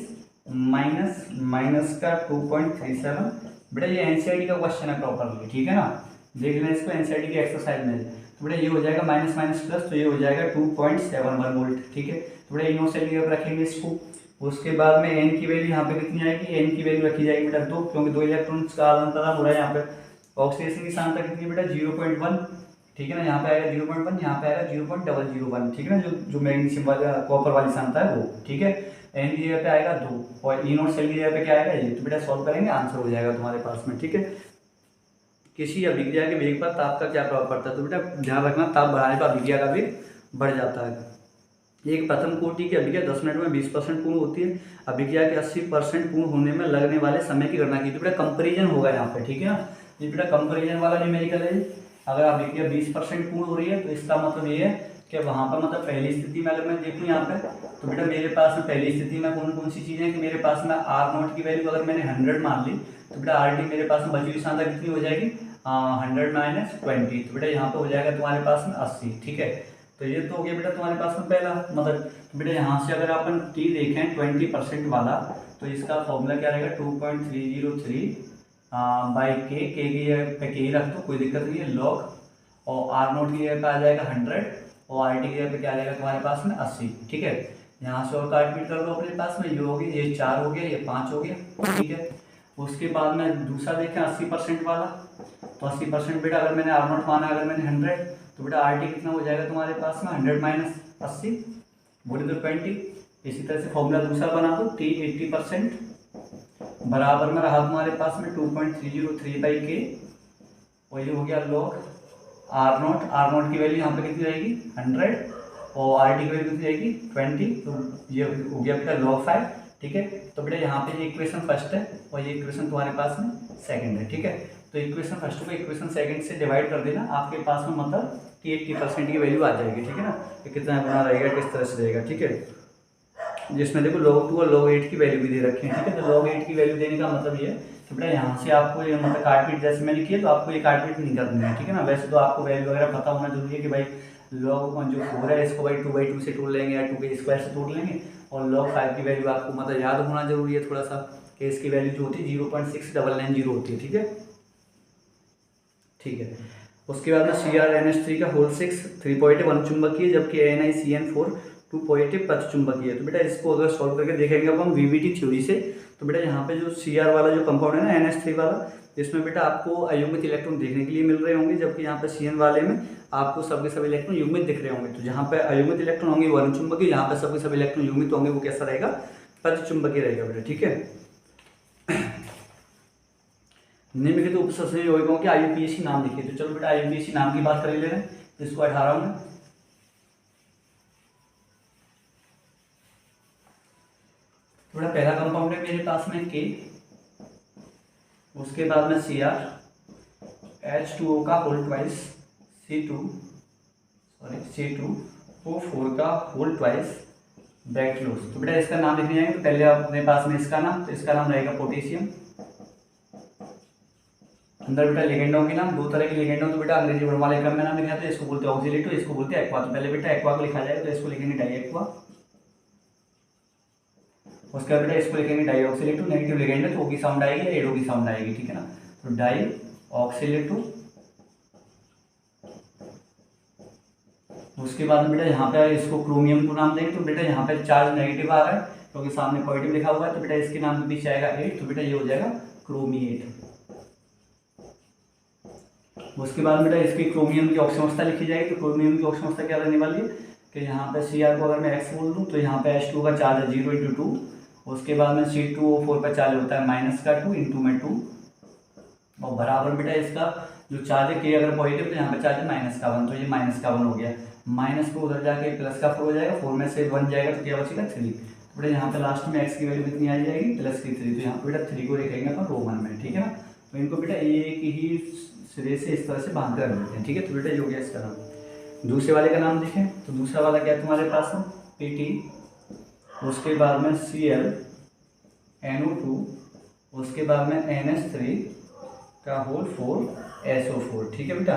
माइनस का 2.37। बेटा ये एनसीईआरटी का क्वेश्चन है प्रॉपरली, ठीक है ना, देख लेना इसको एनसीईआरटी की एक्सरसाइज में। तो बेटा ये हो जाएगा माइनस माइनस प्लस, तो ये हो जाएगा 2.71 वोल्ट, ठीक है। तो बेटा इनो सेल की रखेंगे इसको। उसके बाद में एन की वैल्यू यहाँ पे कितनी आएगी, एन की वैल्यू रखी जाएगी बेटा 2, क्योंकि 2 इलेक्ट्रॉन्स का आदान प्रदान हो रहा है यहाँ पे। ऑक्सीडेशन की सांद्रता कितनी बेटा 0.1, ठीक है ना, यहाँ पे आएगा 0.1, यहाँ पे आएगा 0.001, ठीक है ना, जो मैग्नीशियम वाला कॉपर वाली सांद्रता है वो, ठीक है। एन की जगह पे आएगा 2 और ई नोट सेल की जगह पे क्या आएगा ये। तो बेटा सॉल्व करेंगे आंसर हो जाएगा तुम्हारे पास में, ठीक है। किसी अभिक्रिया के वेग पर ताप का क्या प्रभाव पड़ता है, तो बेटा ध्यान रखना ताप बढ़ाने पर अभिक्रिया का वेग बढ़ जाता है। एक प्रथम कोटि की अभिक्रिया 10 मिनट में 20% पूर्ण होती है, अभिक्रिया के 80% पूर्ण होने में लगने वाले समय की गणना की। तो बेटा कंपेरिजन होगा यहाँ पे, ठीक है ना, ये बेटा कंपेरिजन वाला न्यूमेरिकल है। अगर अभिक्रिया 20% पूर्ण हो रही है तो इसका मतलब ये है कि वहाँ पर मतलब पहली स्थिति में अगर मैं देखूँ यहाँ पे, तो बेटा मेरे पास में पहली स्थिति में कौन कौन सी चीज़ें कि मेरे पास में आर नोट की वैल्यू अगर मैंने 100 मान ली तो बेटा आर टी मेरे पास में बची हुई सांद्रता कितनी हो जाएगी 100 माइनस 20। तो बेटा यहाँ पे हो जाएगा तुम्हारे पास में 80, ठीक है। तो ये तो हो गया बेटा तुम्हारे पास में पहला मतलब। तो बेटा यहाँ से अगर अपन टी देखें 20% वाला तो इसका फॉर्मूला क्या रहेगा 2.303 बाई के की जगह पे के रख दो, कोई दिक्कत नहीं है, लॉग और आर नोट की जगह पे आ जाएगा 100 और आर टी की जगह पे क्या आ जाएगा तुम्हारे पास में 80, ठीक है। यहाँ से और काटपीट कर लो अपने पास में, ये हो गया, ये 4 हो गया, ये 5 हो गया, ठीक है। उसके बाद में दूसरा देखें 80% वाला, तो 80% बेटा अगर मैंने आर नोट माना, अगर मैंने 100 तो बेटा आर टी कितना हो जाएगा तुम्हारे पास में 100 माइनस 80 बोले तो 20। इसी तरह से फॉर्मूला दूसरा बना दो टी 80% बराबर में रहा तुम्हारे पास में 2.303 बाई के और ये हो गया लॉग आर नोट की वैल्यू यहाँ पे कितनी रहेगी 100 और आर टी की वैल्यू कितनी रहेगी 20, तो ये हो गया बेटा लॉग 5, ठीक है। तो बेटा यहाँ पे ये इक्वेशन फर्स्ट है और ये इक्वेशन तुम्हारे पास में सेकंड है, ठीक है। तो इक्वेशन फर्स्ट को इक्वेशन सेकंड से डिवाइड कर देना, आपके पास में मतलब कि 80% की वैल्यू आ जाएगी, ठीक है ना। तो कितना बना रहेगा किस तरह से रहेगा, ठीक है। जिसमें देखो log 2 और log 8 की वैल्यू भी दे रखी है, ठीक है। तो log 8 की वैल्यू देने का मतलब ये है तो बेटा यहाँ से आपको ये मतलब काटपीट जैसे मैंने किया तो आपको ये काटपीट नहीं करनी है, ठीक है ना। वैसे तो आपको वैल्यू वगैरह पता होना जरूरी है कि भाई log जो 4 है इसको भाई 2/2 से तोड़ लेंगे या 2 के स्क्वायर से तोड़ लेंगे, और log 5 की वैल्यू आपको मतलब याद होना जरूरी है थोड़ा सा कि इसकी वैल्यू जो होती है 0.6990 होती है, ठीक है, ठीक है। उसके बाद में CrNH3 का होल 6 3.1 चुंबकीय, जबकि NiCN4 टू पॉजिटिव प्रतिचुंबकीय है। तो बेटा इसको अगर सॉल्व करके देखेंगे अब हम वीवीटी थ्योरी से, तो बेटा यहाँ पे जो Cr वाला जो कंपाउंड है ना NH3 वाला, इसमें बेटा आपको अयुग्मित इलेक्ट्रॉन देखने के लिए मिल रहे होंगे, जबकि यहाँ पे Cn वाले में आपको सबके सब इलेक्ट्रॉन युग्मित दिख रहे होंगे। तो जहाँ पे अयुग्मित इलेक्ट्रॉन होंगे वो अनुचुंबकीय, जहाँ पे सबके सब इलेक्ट्रॉन युग्मित होंगे वो कैसा रहेगा, प्रतिचुंबकीय रहेगा बेटा। ठीक है, निम्नलिखित उपसंश्लेषण यौगिकों के IUPAC नाम लिखिए। तो चलो बेटा IUPAC नाम की बात कर ले रहे हैं, इसको 18 में। तो बेटा पहला कंपाउंड है मेरे पास में K, उसके बाद में Cr, H2O का होल ट्वाइस, C2O4 का होल ट्वाइस, बैक क्लोज। तो बेटा इसका नाम लिखने जाएंगे, तो पहले अपने पास में इसका नाम, तो इसका नाम रहेगा पोटेशियम। अंदर बेटा लिगेंडों के नाम, दो तरह के लिगेंडों, तो बेटा अंग्रेजी वर्णमाला क्रम में नाम लिखा था, इसको बोलते हैं ऑक्सीलेटो, इसको बोलते हैं एक्वा। तो पहले बेटा एक्वा को लिखा जाएगा, तो इसको लिखेंगे डाई एक्वा। उसके बाद बेटा इसको लिखेंगे डाई ऑक्सीलेटो, नेगेटिव लिगेंड है तो ओ की साउंड आएगी, एडो की साउंड आएगी, ठीक है ना। तो डाई ऑक्सीलेटो। उसके बाद बेटा यहाँ पे इसको क्रोमियम को नाम देंगे, तो बेटा यहाँ पे चार्ज नेगेटिव आ रहा है क्योंकि सामने पॉजिटिव लिखा हुआ है, तो बेटा इसके नाम के पीछे आएगा 8, तो बेटा ये हो जाएगा क्रोमिएट। उसके बाद बेटा इसकी क्रोमियम की ऑक्सीजन लिखी जाएगी, तो क्रोमियम की ऑक्सीजन क्या रहने वाली है कि यहाँ पे Cr को अगर मैं x बोल दूँ तो यहाँ पे H2 का चार्ज है 0 × 2, उसके बाद में C2O4 पर चार्ज होता है -2 × में 2, और बराबर बेटा इसका जो चार्ज है K अगर पॉजिटिव तो यहाँ पे चार्ज है -1, तो ये -1 हो गया, माइनस को उधर जाके +4 हो जाएगा, 4 में से 1 जाएगा तो क्या बचेगा 3। तो बेटा यहाँ पे लास्ट में x की वैल्यू कितनी आ जाएगी, +3। तो यहाँ पे बेटा 3 को लिखेंगे अपन रोमन में, ठीक है ना। तो इनको बेटा एक ही सिरे से इस तरह से बांध कर देते हैं, ठीक है। तो बेटा ये हो गया इसका नाम। दूसरे वाले का नाम देखें, तो दूसरा वाला क्या है तुम्हारे पास है PT, उसके बाद में Cl NO2, उसके बाद में NH3 का होल 4 SO4, ठीक है बेटा।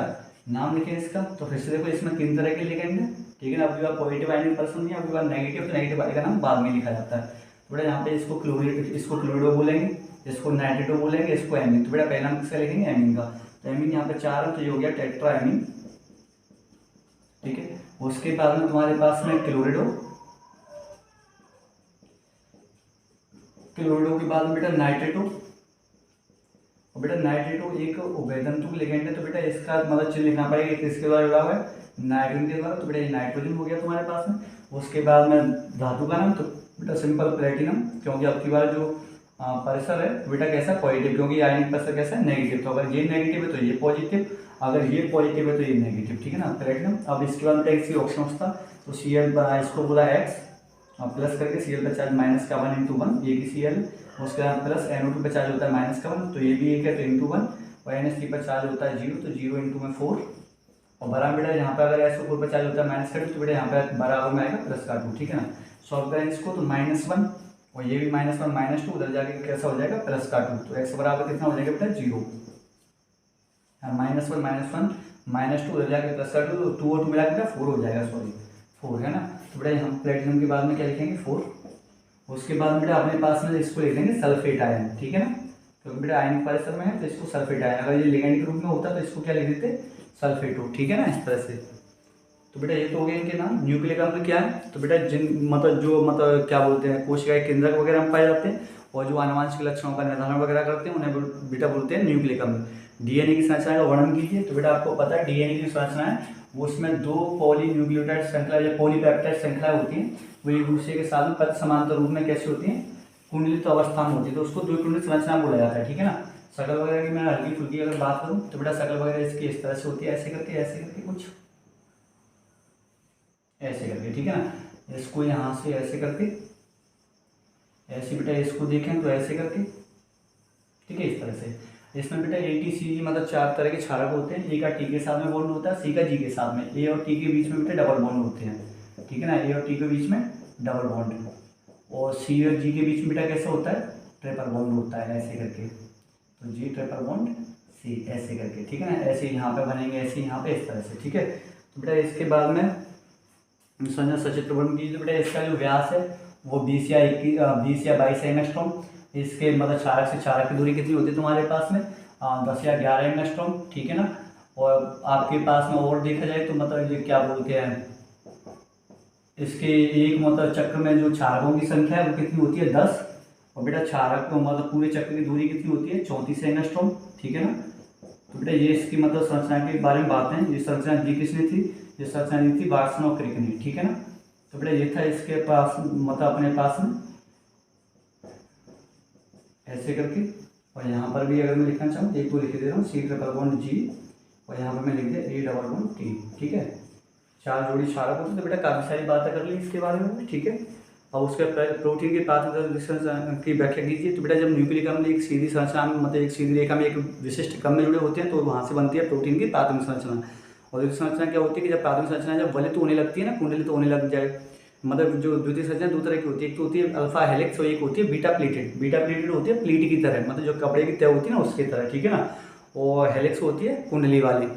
नाम लिखें इसका, तो फिर से देखो इसमें 3 तरह के लिगेंड है, ठीक है ना। आपके पास पॉजिटिव आयनिक पर्सन है, आपके पास नेगेटिव, तो नेगेटिव वाले का नाम बाद में लिखा जाता है। तो बेटा यहाँ पे इसको क्लोरिडो बोलेंगे, इसको नाइट्रेटो बोलेंगे, इसको एमीन। तो बेटा पहला हम किसका लिखेंगे, एमीन का। तो एमीन यहाँ पे 4 है, तो ये हो गया टेट्रा एमीन, ठीक है। उसके बाद में तुम्हारे पास में क्लोरिडो के बाद में बेटा नाइट्रेटो, और बेटा नाइट्रेटो एक उभयतंतुक लिगेंड है, तो बेटा इसका मतलब चिन्ह लिखना पड़ेगा, किसके द्वारा जुड़ा हुआ है, नाइट्रोजन के द्वारा। तो बेटा ये नाइट्रोजन हो गया तुम्हारे पास में। उसके बाद में धातु का नाम, तो बेटा सिंपल प्लेटिनम, क्योंकि आपकी बार जो प्रेशर है बेटा कैसा पॉजिटिव, क्योंकि आयनिक प्रेशर कैसा है नेगेटिव, तो अगर ये नेगेटिव है तो ये पॉजिटिव, अगर ये पॉजिटिव है तो ये नेगेटिव, ठीक है ना, प्लेटिनम। अब इसके बाद बेटा इसकी ऑप्शन था, तो Cl इसको बोला x, अब प्लस करके Cl पर चार्ज -1 × 1, ये भी Cl, उसके बाद प्लस NO2 पर चार्ज होता है -1, तो ये भी एक है, तो × 1, और NH3 पर चार्ज होता है 0, तो 0 × 4, और बराबर बेटा यहाँ पे अगर SO4 पर चार्ज होता है -2, तो बेटा यहाँ पे बराबर में आएगा +2, ठीक है ना। सॉल्व करें इसको, तो -1 और ये भी -1 -2, उधर जाके कैसा हो जाएगा +2, तो x बराबर कितना हो जाएगा बेटा 0, -1 -2 उधर जाके +2, तो 2 और 2 मिला के 4 हो जाएगा, सॉरी 4 है ना। तो बेटा हम प्लेटिनम के बाद में क्या लिखेंगे 4। उसके बाद बेटा अपने पास में इसको लिख देंगे सल्फेट आयन, ठीक है ना, क्योंकि बेटा आयनिक परिसर में है तो इसको सल्फेट आयन, अगर ये लिगेंड के रूप में होता तो इसको क्या लिख देते सल्फेटो, ठीक है ना, इस तरह से। तो बेटा ये तो हो गए इनके नाम। न्यूक्लिक अम्ल क्या है, तो बेटा जिन मतलब क्या बोलते हैं कोशिकाएं केंद्रक वगैरह में पाए जाते हैं, और जो आनुवांशिक लक्षणों का निर्धारण वगैरह करते हैं उन्हें बेटा बोलते हैं न्यूक्लिक अम्ल। डीएनए की संरचना का वर्णन कीजिए, तो बेटा आपको पता है डीएनए की संरचना है वो उसमें 2 पॉलीन्यूक्लियोटाइड श्रृंखला या पॉलीपेप्टाइड श्रृंखला होती हैं, वो एक दूसरे के साथ में पथ समांतर रूप में कैसे होती हैं, कुंडलित अवस्था में होती है, तो उसको द्विकुंडलित संरचना बोला जाता है, ठीक है ना। शकल वगैरह की मैं हल्की फुल्की अगर बात करूँ तो बेटा शकल वगैरह इसकी इस तरह से होती है, ऐसे करके कुछ ऐसे करके, ठीक है ना। इसको यहाँ से ऐसे करके, ऐसे बेटा इसको देखें तो ऐसे करके, ठीक है, इस तरह से। इसमें बेटा ATCG मतलब 4 तरह के क्षारक होते हैं, A का T के साथ में बॉन्ड होता है, C का G के साथ में, A और T के बीच में बेटा डबल बॉन्ड होते हैं, ठीक है ना, A और T के बीच में डबल बॉन्ड, और C और G के बीच में बेटा कैसे होता है ट्रिपल बॉन्ड होता है, ऐसे करके, तो G ट्रिपल बॉन्ड C ऐसे करके, ठीक है ना, ऐसे यहाँ पे बनेंगे, ऐसे यहाँ पे इस तरह से, ठीक है। तो बेटा इसके बाद में संजय सचित्र वर्णन कीजिए, तो बेटा इसका जो व्यास है वो 20 या 22 एंगस्ट्रॉम, इसके मतलब क्षारक से क्षारक की दूरी कितनी होती है तुम्हारे पास में 10 या 11 एंगस्ट्रॉम, ठीक है ना। और आपके पास में और देखा जाए तो मतलब ये क्या बोलते हैं इसके एक मतलब चक्र में जो क्षारकों की संख्या है वो कितनी होती है 10। और बेटा क्षारक मतलब पूरे चक्र की दूरी कितनी होती है 34 एंगस्ट्रॉम, ठीक है ना। तो बेटा ये इसकी मतलब संरचना के बारे में बात है। ये संरचना दी किसने थी, ये संरचना दी थी वाटसन और क्रिक ने, ठीक है ना। तो बेटा ये था इसके पास मतलब अपने पास में ऐसे करके। और यहाँ पर भी अगर मैं लिखना चाहूँ एक तो लिख दे रहा हूँ C∧G, और यहाँ पर मैं लिख दिया A∧T, ठीक है। 4 जोड़ी क्षारक होते। तो बेटा काफ़ी सारी बातें कर ली इसके बारे में, ठीक है। अब उसके प्रोटीन के पाथ की व्याख्या कीजिए। तो बेटा जब न्यूक्लिक अम्ल एक सीधी संरचना में मतलब एक सीधी रेखा में एक विशिष्ट क्रम में जुड़े होते हैं तो वहाँ से बनती है प्रोटीन की प्राथमिक संरचना। और द्वितीय संरचना क्या होती है कि जब प्राथमिक संरचना जब वलित होने लगती है ना, कुंडलित होने लग जाए, मतलब जो द्वितीय संरचना दो तरह की होती है। एक तो होती है अल्फा हेलिक्स और एक होती है बीटा प्लीटेड। बीटा प्लीटेड होती है प्लीट की तरह, मतलब जो कपड़े की तय होती है ना उसकी तरह, ठीक है ना। और हेलिक्स होती है कुंडली वाली।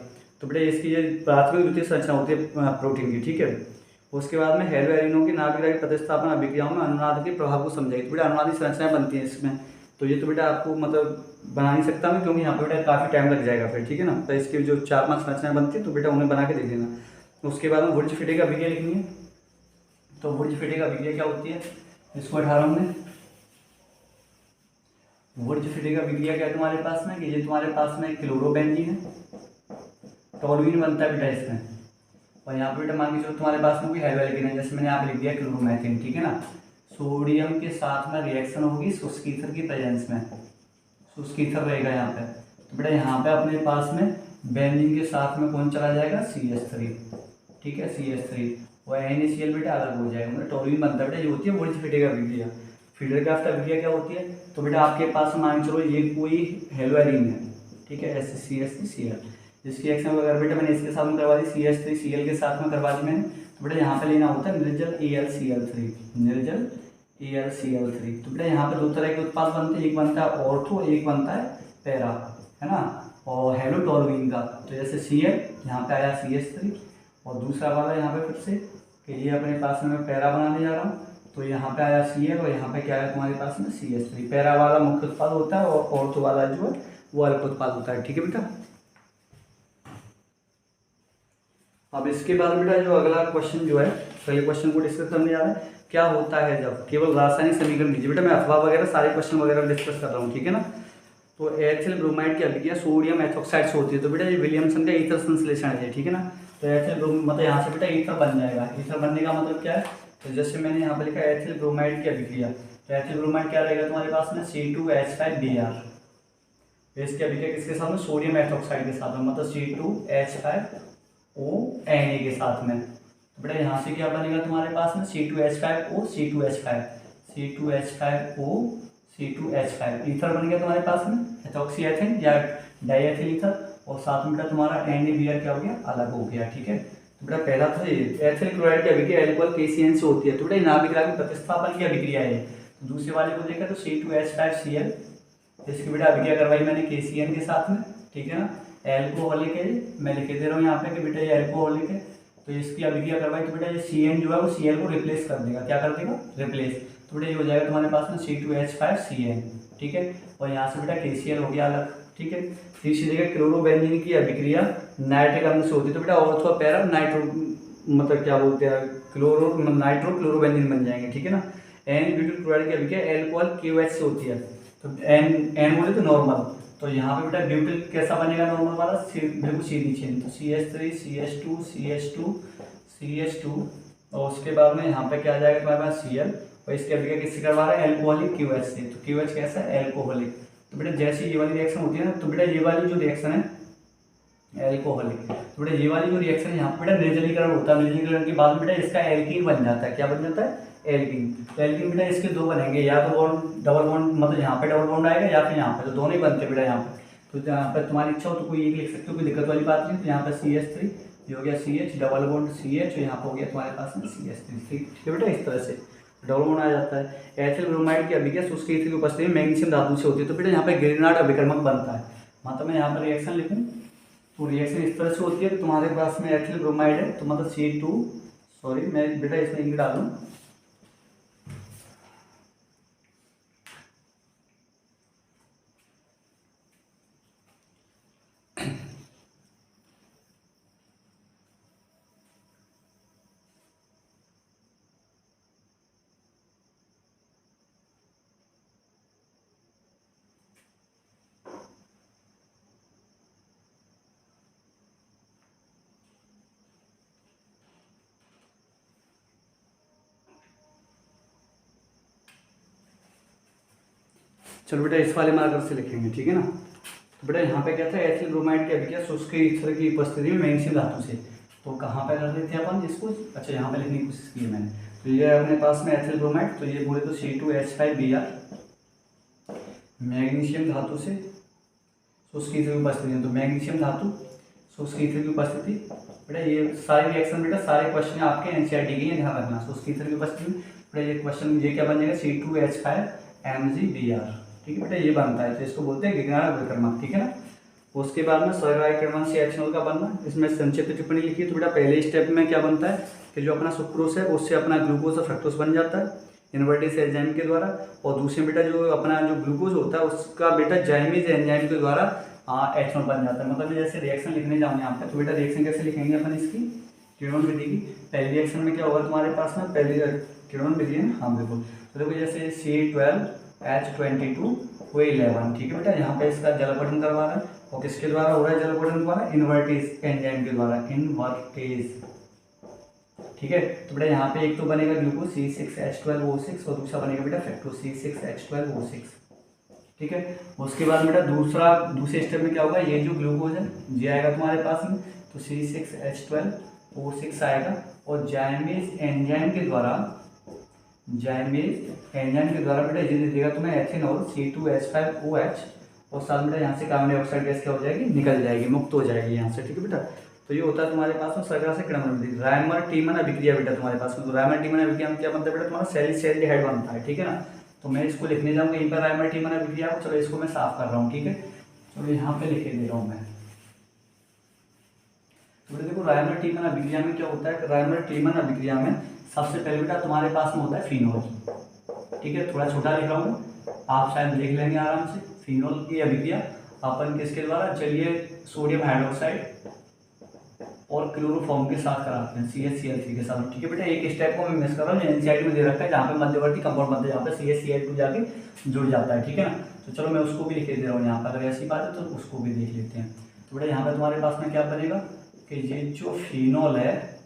तो बेटा इसकी ये प्राथमिक द्वितीय संरचना होती है प्रोटीन की, ठीक है। उसके बाद में हेलो एरिनो की नाभिक प्रतिस्थापन अभिक्रियाओं में अनुनाद के प्रभाव को समझाइए। तो बेटा अनुनादी संरचनाएं बनती हैं इसमें। तो ये तो बेटा आपको मतलब बना नहीं सकता मैं, क्योंकि यहाँ पर बेटा काफ़ी टाइम लग जाएगा फिर, ठीक है ना। तो इसकी जो 4-5 संरचनाएं बनती है तो बेटा उन्हें बना के देख लेना। उसके बाद में वुर्ज-फिटे का अभिक्रिया लिखनी है। तो वुर्ज-फिटे का अभिक्रिया क्या होती है इसको 18 में। वुर्ज-फिटे का अभिक्रिया क्या है तुम्हारे पास में कि ये तुम्हारे पास में क्लोरोबेंजीन है, टोलुइन बनता है बेटा इसमें। और यहाँ पे बेटा मान के चलो तुम्हारे पास में कोई हेलो एल्केन है, जैसे मैंने यहाँ पे लिख दिया क्लोरोमेथिन, ठीक है ना। सोडियम के साथ में रिएक्शन होगी शुष्क ईथर की प्रेजेंस में, शुष्क ईथर रहेगा यहाँ पे। तो बेटा यहाँ पे अपने पास में बेंजीन के साथ में कौन चला जाएगा CH3, ठीक है CH3। और NaCl बेटा अलग हो जाएगा, मतलब टोलुइन बनता है बेटा। ये होती है वुर्ज-फिटे का अभिक्रिया। फिडरक्राफ्ट अभिक्रिया क्या होती है तो बेटा आपके पास मान चलो ये कोई हेलो एरीन है, ठीक है, CH3Cl, जिसकी एक्शन अगर बेटा मैंने इसके साथ में करवा दी CH3Cl के साथ में करवा दी मैंने। तो बेटा यहाँ पे लेना होता है निर्जल AlCl3, निर्जल AlCl3। तो बेटा यहाँ पे दो तरह के उत्पाद बनते हैं, एक बनता है ऑर्थो, एक बनता है पैरा, है ना। और हेलो टोलुइन का तो जैसे Cl यहाँ पे आया CH3, और दूसरा वाला यहाँ पे फिर से कि ये अपने पास में मैं पैरा बनाने जा रहा हूँ। तो यहाँ पे आया Cl और यहाँ पे क्या है तुम्हारे पास में CH3। पैरा वाला मुख्य उत्पाद होता है और ऑर्थो वाला जो है वो अल्प उत्पाद होता है, ठीक है बेटा। अब इसके बाद बेटा जो अगला क्वेश्चन जो है, पहले क्वेश्चन को डिस्कस करने जा रहे हैं, क्या होता है जब केवल रासायनिक समीकरण कीजिए। बेटा मैं अथवा वगैरह सारे क्वेश्चन वगैरह डिस्कस कर रहा हूँ, ठीक है ना। तो एथिल ब्रोमाइड की अभिक्रिया सोडियम एथोक्साइड से होती है। तो बेटा ये विलियमसन का ईथर संश्लेषण है, ठीक है ना। तो एथिल मतलब यहाँ से बेटा ईथर बन जाएगा। ईथर बनने का मतलब क्या है, तो जैसे मैंने यहाँ पर लिखा एथिल ब्रोमाइड की अभिक्रिया। तो एथिल ब्रोमाइड क्या रहेगा तुम्हारे पास में C2H5Br। इसकी अभिक्रिया किसके साथ में, सोडियम एथोक्साइड के साथ में, मतलब C2H5O Na के साथ में। तो बेटा यहाँ से क्या बनेगा तुम्हारे पास में C2H5O C2H5 C2H5O C2H5 ether बन गया तुम्हारे पास में एथॉक्सी एथिन या डाइएथिल ईथर। और साथ में बेटा तुम्हारा NaBr क्या हो गया, अलग हो गया, ठीक है। तो बेटा पहला था ये एथिल क्लोराइड की अभिक्रिया एल्कोहल KCN से होती है। तो बेटा नाभिक की प्रतिस्थापन की अभिक्रिया है। तो दूसरे वाले को देखा तो C2H5Cl, इसकी बेटा अभिक्रिया करवाई मैंने KCN के साथ में, ठीक है ना। एल्कोहलिक है, मैं लिख दे रहा हूँ यहाँ पे कि बेटा ये एल्कोहलिक है। तो इसकी अभिक्रिया करवाई तो बेटा ये Cn जो है वो Cl को रिप्लेस कर देगा, क्या कर देगा, रिप्लेस। तो बेटा ये हो जाएगा तुम्हारे पास में C2H5Cn, ठीक है। और यहाँ से बेटा KCl हो गया अलग, ठीक है। तीसरी जगह क्लोरोबेंजीन की अभिक्रिया नाइट्रिक अम्ल से होती है। तो बेटा ऑर्थो पैरा नाइट्रो मतलब क्या बोलते हैं क्लोरो नाइट्रो क्लोरोबेंजीन बन जाएंगे, ठीक है ना। N ब्यूटाइल क्लोराइड की अभिक्रिया एल्कोहल KOH से होती है। तो N बोले तो नॉर्मल। तो यहाँ पे बेटा ब्यूटिल कैसा बनेगा नॉर्मल वाला, बिल्कुल सीधी चेन। तो CH3 CH2 CH2 CH2 और उसके बाद में यहाँ पे क्या आ जाएगा तुम्हारे पास Cl। और इसके अभिक्रिया किससे करवा रहे हैं, एल्कोहलिक QH से। तो QH कैसा है, एल्कोहलिक। तो बेटा जैसे ये वाली रिएक्शन होती है ना, तो बेटा ये वाली जो रिएक्शन है एल्कोहलिक, तो बेटा ये वाली जो रिएक्शन है यहाँ पे बेटा निर्जलीकरण होता है। निर्जलीकरण के बाद में बेटा इसका एल्कीन बन जाता है, क्या बन जाता है, एल्कीन। तो एल्कीन बेटा इसके दो बनेंगे, या तो बॉन्ड डबल बॉन्ड मतलब यहाँ पे डबल बॉन्ड आएगा या फिर यहाँ पे, तो दोनों ही बनते हैं बेटा यहाँ पे। तो यहाँ पे तुम्हारी इच्छा हो तो कोई एक लिख सकते हो, कोई दिक्कत वाली बात नहीं। तो यहाँ पे CH3 ये हो गया CH डबल बॉन्ड CH, यहाँ पे हो गया तुम्हारे पास में CH3, ठीक है बेटा। इस तरह से डबल बॉन्ड आ जाता है। एथिल ब्रोमाइड की अभिक्रिया शुष्क ईथर की उपस्थिति में मैग्नीशियम धातु से होती है। तो बेटा यहाँ पे ग्रीनार्ड अभिकर्मक बनता है। मतलब मैं यहाँ पर रिएक्शन लिखूँ तो रिएक्शन इस तरह से होती है कि तुम्हारे पास में एथिल ब्रोमाइड है तो मतलब C2 सॉरी मैं बेटा इसमें इंक डालूँ, चलो बेटा इस वाले मार्कर से लिखेंगे, ठीक है ना। तो बेटा यहाँ पे क्या था, एथिल ब्रोमाइड की अभिक्रिया शुष्क ईथर की उपस्थिति में मैग्नीशियम धातु से, तो कहाँ पे कर लेते हैं अपन इसको, अच्छा यहाँ पे लिखने की कोशिश की है मैंने। तो ये अपने पास में एथिल ब्रोमाइड, तो ये बोले तो C2H5Br मैग्नीशियम धातु से शुष्क ईथर की उपस्थिति में, तो मैग्नीशियम धातु शुष्क ईथर की उपस्थिति। बेटा ये सारे रिएक्शन बेटा सारे क्वेश्चन आपके एनसीईआरटी के, ध्यान रखना। शुष्क ईथर की उपस्थिति में बेटा ये क्वेश्चन ये क्या बन जाएगा, C2H5MgBr, ठीक है बेटा ये बनता है, तो इसको बोलते हैं गिगनार्ड विकर्मक, ठीक है ना। उसके बाद में सहरायकरण से एथेनॉल का बनना, इसमें संक्षिप्त टिप्पणी लिखी। तो बेटा पहले स्टेप में क्या बनता है कि जो अपना सुक्रोज है उससे अपना ग्लूकोज और फ्रक्टोज बन जाता है इन्वर्टेज एंजाइम के द्वारा, और दूसरे बेटा जो अपना जो ग्लूकोज होता है उसका बेटा जाइमेज एंजाइम के द्वारा एथेनॉल बन जाता है। मतलब जैसे रिएक्शन लिखने जाऊँ यहाँ पे, तो बेटा रिएक्शन कैसे लिखेंगे अपन इसकी, किरणवन विधि की। पहली रिएक्शन में क्या होगा तुम्हारे पास में, पहली किरणवन विधि है ना, हाँ बिल्कुल। तो देखो जैसे C12H22O11, ठीक है बेटा, यहाँ पे इसका जलपठन करवा रहा है, और किसके द्वारा हो रहा है जलपठन द्वारा, इन्वर्टेज एंजाइम के द्वारा, इन्वर्टेज, ठीक है। तो बेटा यहाँ पे एक तो बनेगा ग्लूकोज C6H12O6 और दूसरा बनेगा बेटा फ्रक्टोज C6H12O6, ठीक है। उसके बाद बेटा दूसरे स्टेप में क्या होगा, ये जो ग्लूकोज है ये आएगा तुम्हारे पास में, तो C6H12O6 आएगा, और जाइमेज एंजाइम के द्वारा बेटा ये देगा तुम्हें एथेनॉल C2H5OH, और साथ बेटा यहाँ से कार्बन डाइऑक्साइड गैस क्या हो जाएगी, निकल जाएगी, मुक्त हो जाएगी यहाँ से, ठीक है बेटा। तो ये होता है तुम्हारे पास में सर्करा से किरणवन विधि। रायमर टीमन अभिक्रिया बेटा तुम्हारे पास में, तो रायमर टीमन अभिक्रिया में क्या बनता है बेटा, तुम्हारा सैलिसाइलडिहाइड बनता है, ठीक है ना। तो मैं इसको लिखने जाऊँगा यहीं पर रायमर टीमन अभिक्रिया को, चलो इसको मैं साफ कर रहा हूँ, ठीक है। चलो यहाँ पे लिखे दे रहा हूँ मैं। तो देखो रायमर टीमन अभिक्रिया में क्या होता है, रायमर टीमन अभिक्रिया में सबसे पहले बेटा तुम्हारे पास में होता है फिनोल, ठीक है। थोड़ा छोटा लिख रहा हूँ, आप शायद देख लेंगे आराम से। फिनोल की अभिक्रिया अपन किसके द्वारा, चलिए सोडियम हाइड्रोक्साइड और क्लोरोफॉर्म के साथ कराते हैं, CHCl3 के साथ, ठीक है बेटा। एक स्टेप को मैं मिस कर रहा हूँ, एनसीईआरटी में दे रखा है, जहाँ पे मध्यवर्ती कंपाउंड बनते हैं, जहाँ पे CHCl2 जाके जुड़ जाता है, ठीक है ना। तो चलो मैं उसको भी लिख दे रहा हूँ यहाँ पर, अगर ऐसी बात है तो उसको भी देख लेते हैं। तो बेटा यहाँ पे तुम्हारे पास में क्या बनेगा कि ये जो फिनोल है,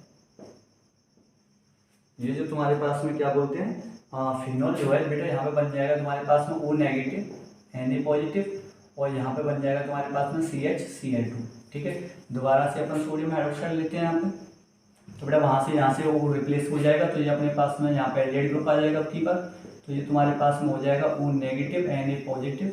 ये जो तुम्हारे पास में क्या बोलते हैं, फिनोल जो है बेटा यहाँ पे बन जाएगा तुम्हारे पास में O नेगेटिव Na पॉजिटिव, और यहाँ पे बन जाएगा तुम्हारे पास में CHCl2, ठीक है। दोबारा से अपन सोडियम हाइड्रोक्साइड लेते हैं यहाँ पे, तो बेटा वहाँ से यहाँ से वो रिप्लेस हो जाएगा, तो ये अपने पास में यहाँ पे एल्डिहाइड ग्रुप आ जाएगा की पर, तो ये तुम्हारे पास में हो जाएगा O नेगेटिव Na पॉजिटिव,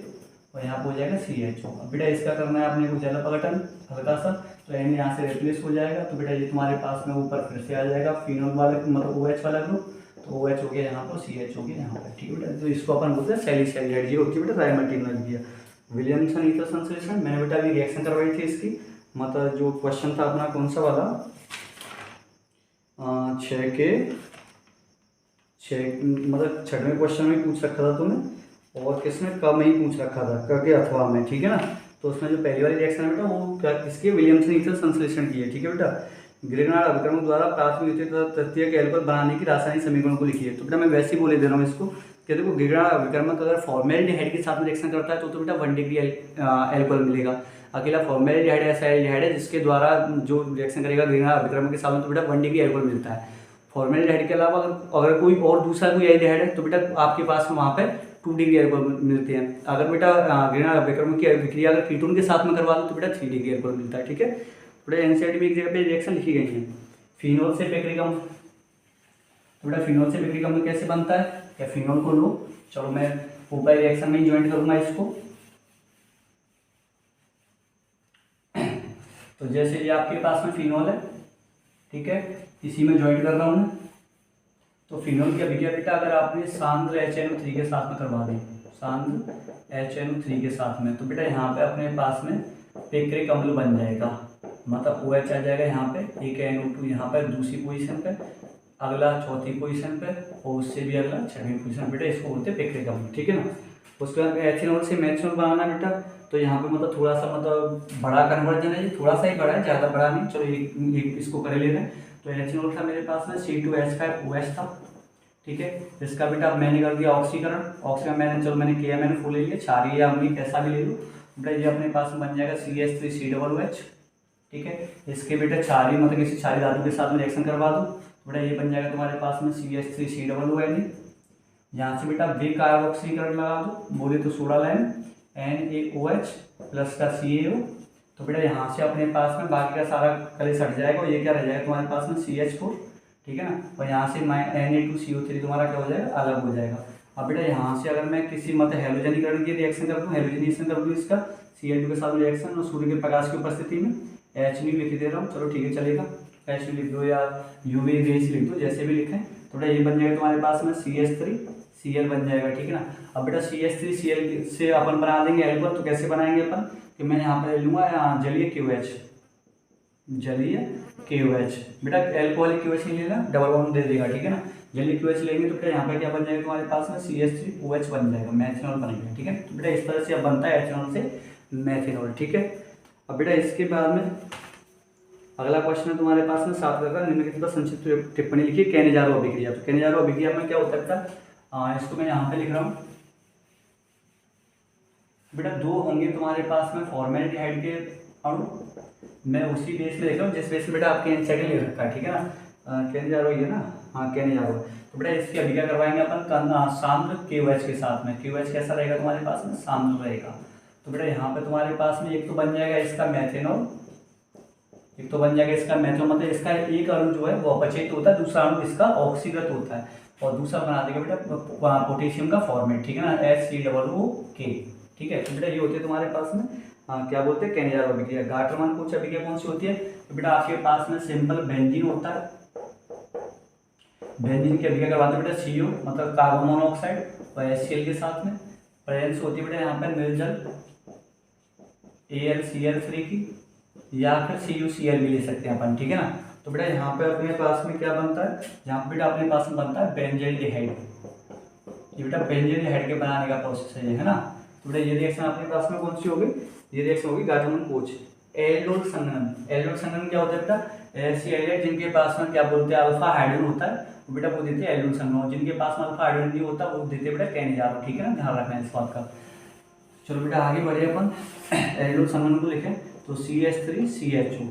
और यहाँ पे हो जाएगा CHO। अब बेटा इसका करना है अपने को जल अपघटन हल्का सा, तो Na यहाँ से रिप्लेस हो जाएगा, तो बेटा ये तुम्हारे पास में ऊपर फिर से आ जाएगा फिनोल वाला, मतलब OH वाला ग्रुप, तो OH हो गया यहाँ पर, CH हो गया यहाँ पर, ठीक है बेटा। तो इसको अपन बोलते हैं सैलिसाइलडिहाइड, ये होती है बेटा रायमर टीमन अभिक्रिया। विलियमसन ईथर संश्लेषण, मैंने बेटा अभी रिएक्शन करवाई थी इसकी, मतलब जो क्वेश्चन था अपना कौन सा वाला, 6वें क्वेश्चन में पूछ रखा था तुम्हें, और किसमें कब में ही पूछ रखा था, क के अथवा में, ठीक है ना। तो उसमें जो पहली वाली रिएक्शन है बेटा वो क्या किसकी, विलियमसन ईथर संश्लेषण की है, ठीक है बेटा। ग्रिग्नार्ड अभिकर्मक द्वारा प्राथमिक द्वितीय तृतीय के एल्कोहल बनाने की रासायनिक समीकरण को लिखिए। तो बेटा मैं वैसे ही बोले दे रहा हूँ इसको कि देखो ग्रिग्नार्ड अभिकर्मक अगर फॉर्मेल्डिहाइड के साथ में रिएक्शन करता है तो बेटा 1 डिग्री एल्कोहल मिलेगा। अकेला फॉर्मेल्डिहाइड ऐसा एल्डिहाइड है जिसके द्वारा जो रिएक्शन करेगा ग्रिग्नार्ड अभिकर्मक के साथ में, तो बेटा 1 डिग्री एल्कोहल मिलता है। फॉर्मेल्डिहाइड के अलावा अगर कोई और दूसरा कोई एल्डिहाइड है तो बेटा आपके पास में वहाँ पे 2 डिग्री एल्कोहल मिलते हैं। अगर बेटा ग्रिग्नार्ड अभिकर्मक की अभिक्रिया अगर कीटोन के साथ में करवा दो तो बेटा 3 डिग्री एल्कोहल मिलता है, ठीक है। बेटा एनसीईआरटी में एक जगह पे रिएक्शन लिखी गई है, फिनोल से पेक्रिक अम्ल। तो बेटा फिनोल से पेक्रिक अम्ल कैसे बनता है, या फिनोल को लो, चलो मैं ऊपर रिएक्शन में ही ज्वाइन करूंगा इसको। तो जैसे ये आपके पास में फिनोल है, ठीक है, इसी में ज्वाइन कर रहा हूँ मैं। तो फिनोल की अभिक्रिया बेटा अगर आपने सांद्र HNO3 के साथ में करवा दी, सांद्र HNO3 के साथ में, तो बेटा यहाँ पे अपने पास में पेक्रिक अम्ल बन जाएगा, मतलब OH आ जाएगा यहाँ पे, एक NO2 यहाँ पर दूसरी पोजीशन पे, अगला चौथी पोजीशन पे, और उससे भी अगला 6वीं पोजीशन, बेटा इसको बोलते हैं पेक्रिक अम्ल, ठीक है ना। उसके बाद एथेनॉल से मेथनॉल बनाना बेटा, तो यहाँ पे मतलब थोड़ा सा मतलब बड़ा कन्वर्जन है, थोड़ा सा ही बड़ा है, ज़्यादा बड़ा नहीं। चलो ये इसको कर ले रहे हैं। तो एथेनॉल था मेरे पास में C2H5OH था, ठीक है। इसका बेटा मैंने कर दिया ऑक्सीकरण, मैंने किया, मैंने फुल ले लिया, क्षारीय या अम्लीय कैसा भी ले लो बेटा, ये अपने पास में बन जाएगा CH3COOH, ठीक है। इसके बेटा क्षारीय मतलब किसी क्षारीय धातु के साथ में रिएक्शन करवा दो, बेटा ये बन जाएगा तुम्हारे पास में CH3COONA, यहाँ से बेटा बे कार्बोक्सीकरण लगा दो, बोले तो सोडा लाइन NaOH प्लस का CaO। तो बेटा यहाँ से अपने पास में बाकी का सारा कलेश हट जाएगा और ये क्या रह जाएगा तुम्हारे पास में CH4, ठीक है ना। और यहाँ से Na2CO3 तुम्हारा क्या हो जाएगा, अलग हो जाएगा। अब बेटा यहाँ से अगर मैं किसी मतलब हैलोजनीकरण की रिएक्शन कर दूँ, हैलोजनेशन कर दूँ इसका Cl2 के साथ रिएक्शन और सूर्य के प्रकाश की उपस्थिति में H लिख दे रहा हूँ, चलो ठीक है चलेगा, H लिख दो या UV रेस लिख दो, जैसे भी लिखें। तो बेटा ये बन जाएगा तुम्हारे पास में CH3Cl बन जाएगा, ठीक है ना। अब बेटा CH3Cl से अपन बना देंगे एल्कोहल, तो कैसे बनाएंगे अपन कि मैं यहाँ पर लूँगा जलीय KOH, जलीय KOH। बेटा एल्कोहल KOH नहीं लेना, डबल बॉन्ड दे देगा, ठीक है ना। जलीय KOH लेंगे तो बेटा यहाँ पे क्या बन जाएगा तुम्हारे पास में CH3OH बन जाएगा, मैथेनॉल बनेगा, ठीक है। तो बेटा इस तरह से अब बनता है एथेनॉल से मैथेनॉल, ठीक है। अब बेटा इसके बाद में अगला क्वेश्चन है तुम्हारे पास में 7 का, निम्नलिखित पर संक्षिप्त टिप्पणी लिखिए कैनिजारो अभिक्रिया। तो कैनिजारो अभिक्रिया में क्या होता है, इसको मैं यहाँ पे लिख रहा हूँ। बेटा दो होंगे तुम्हारे पास में फॉर्मेल्डिहाइड के अणु, मैं उसी बेस में लिख रहा हूँ जिस बेस में बेटा आपके एनसीईआरटी ले रखा है, ठीक है ना। कैनिजारो ये ना, हाँ कैनिजारो। तो बेटा इसकी अभिक्रिया करवाएंगे अपन सांद्र KOH के साथ में। KOH कैसा रहेगा तुम्हारे पास में, सांद्र रहेगा। तो बेटा यहाँ पे तुम्हारे पास में एक तो बन जाएगा इसका मैथेनॉल, एक तो बन जाएगा इसका मैथेनॉल, मतलब इसका एक अणु जो है वो अपचयित होता है, दूसरा अणु इसका ऑक्सीकृत होता है और दूसरा बना देगा बेटा पोटेशियम का फॉर्मेट, ठीक है ना, HCOOK, ठीक है। तो बेटा ये होते हैं तुम्हारे पास में क्या बोलते हैं, कैनिजारो अभिक्रिया। गाटरमान कोच अभिक्रिया कौन सी होती है, तो बेटा आपके पास में सिंपल बेंजीन होता है, बेंजीन की अभिक्रिया करवाते हैं बेटा CO मतलब कार्बन मोनोऑक्साइड और HCl के साथ में। प्रेजेंस होती है बेटा यहाँ पे निर्जल AlCl3 की, या फिर CuCl भी ले सकते हैं अपन, ठीक है ना। तो बेटा यहाँ पे अपने पास में क्या बनता है, यहाँ पे बेटा अपने पास में बनता है बेंजल्डिहाइड। ये बेटा बेंजल्डिहाइड के बनाने का प्रोसेस है ना। तो बेटा ये रिएक्शन अपने पास में कौन सी होगी, ये रिएक्शन होगी गाटरमान कोच। एल्डोल संघनन, एल्डोल संघनन क्या होता है बेटा, ऐसी एल्डेट जिनके पास में क्या बोलते हैं अल्फा हाइड्रोजन होता है, वो बेटा वो देते हैं एल्डोल संघनन, जिनके पास में अल्फा हाइड्रोजन नहीं होता वो देते हैं बेटा कैनिजारो, ठीक है ना, ध्यान रखना है इस बात का। चलो बेटा आगे बढ़े अपन, एल्डोल संघनन को लिखें तो CH3CHO,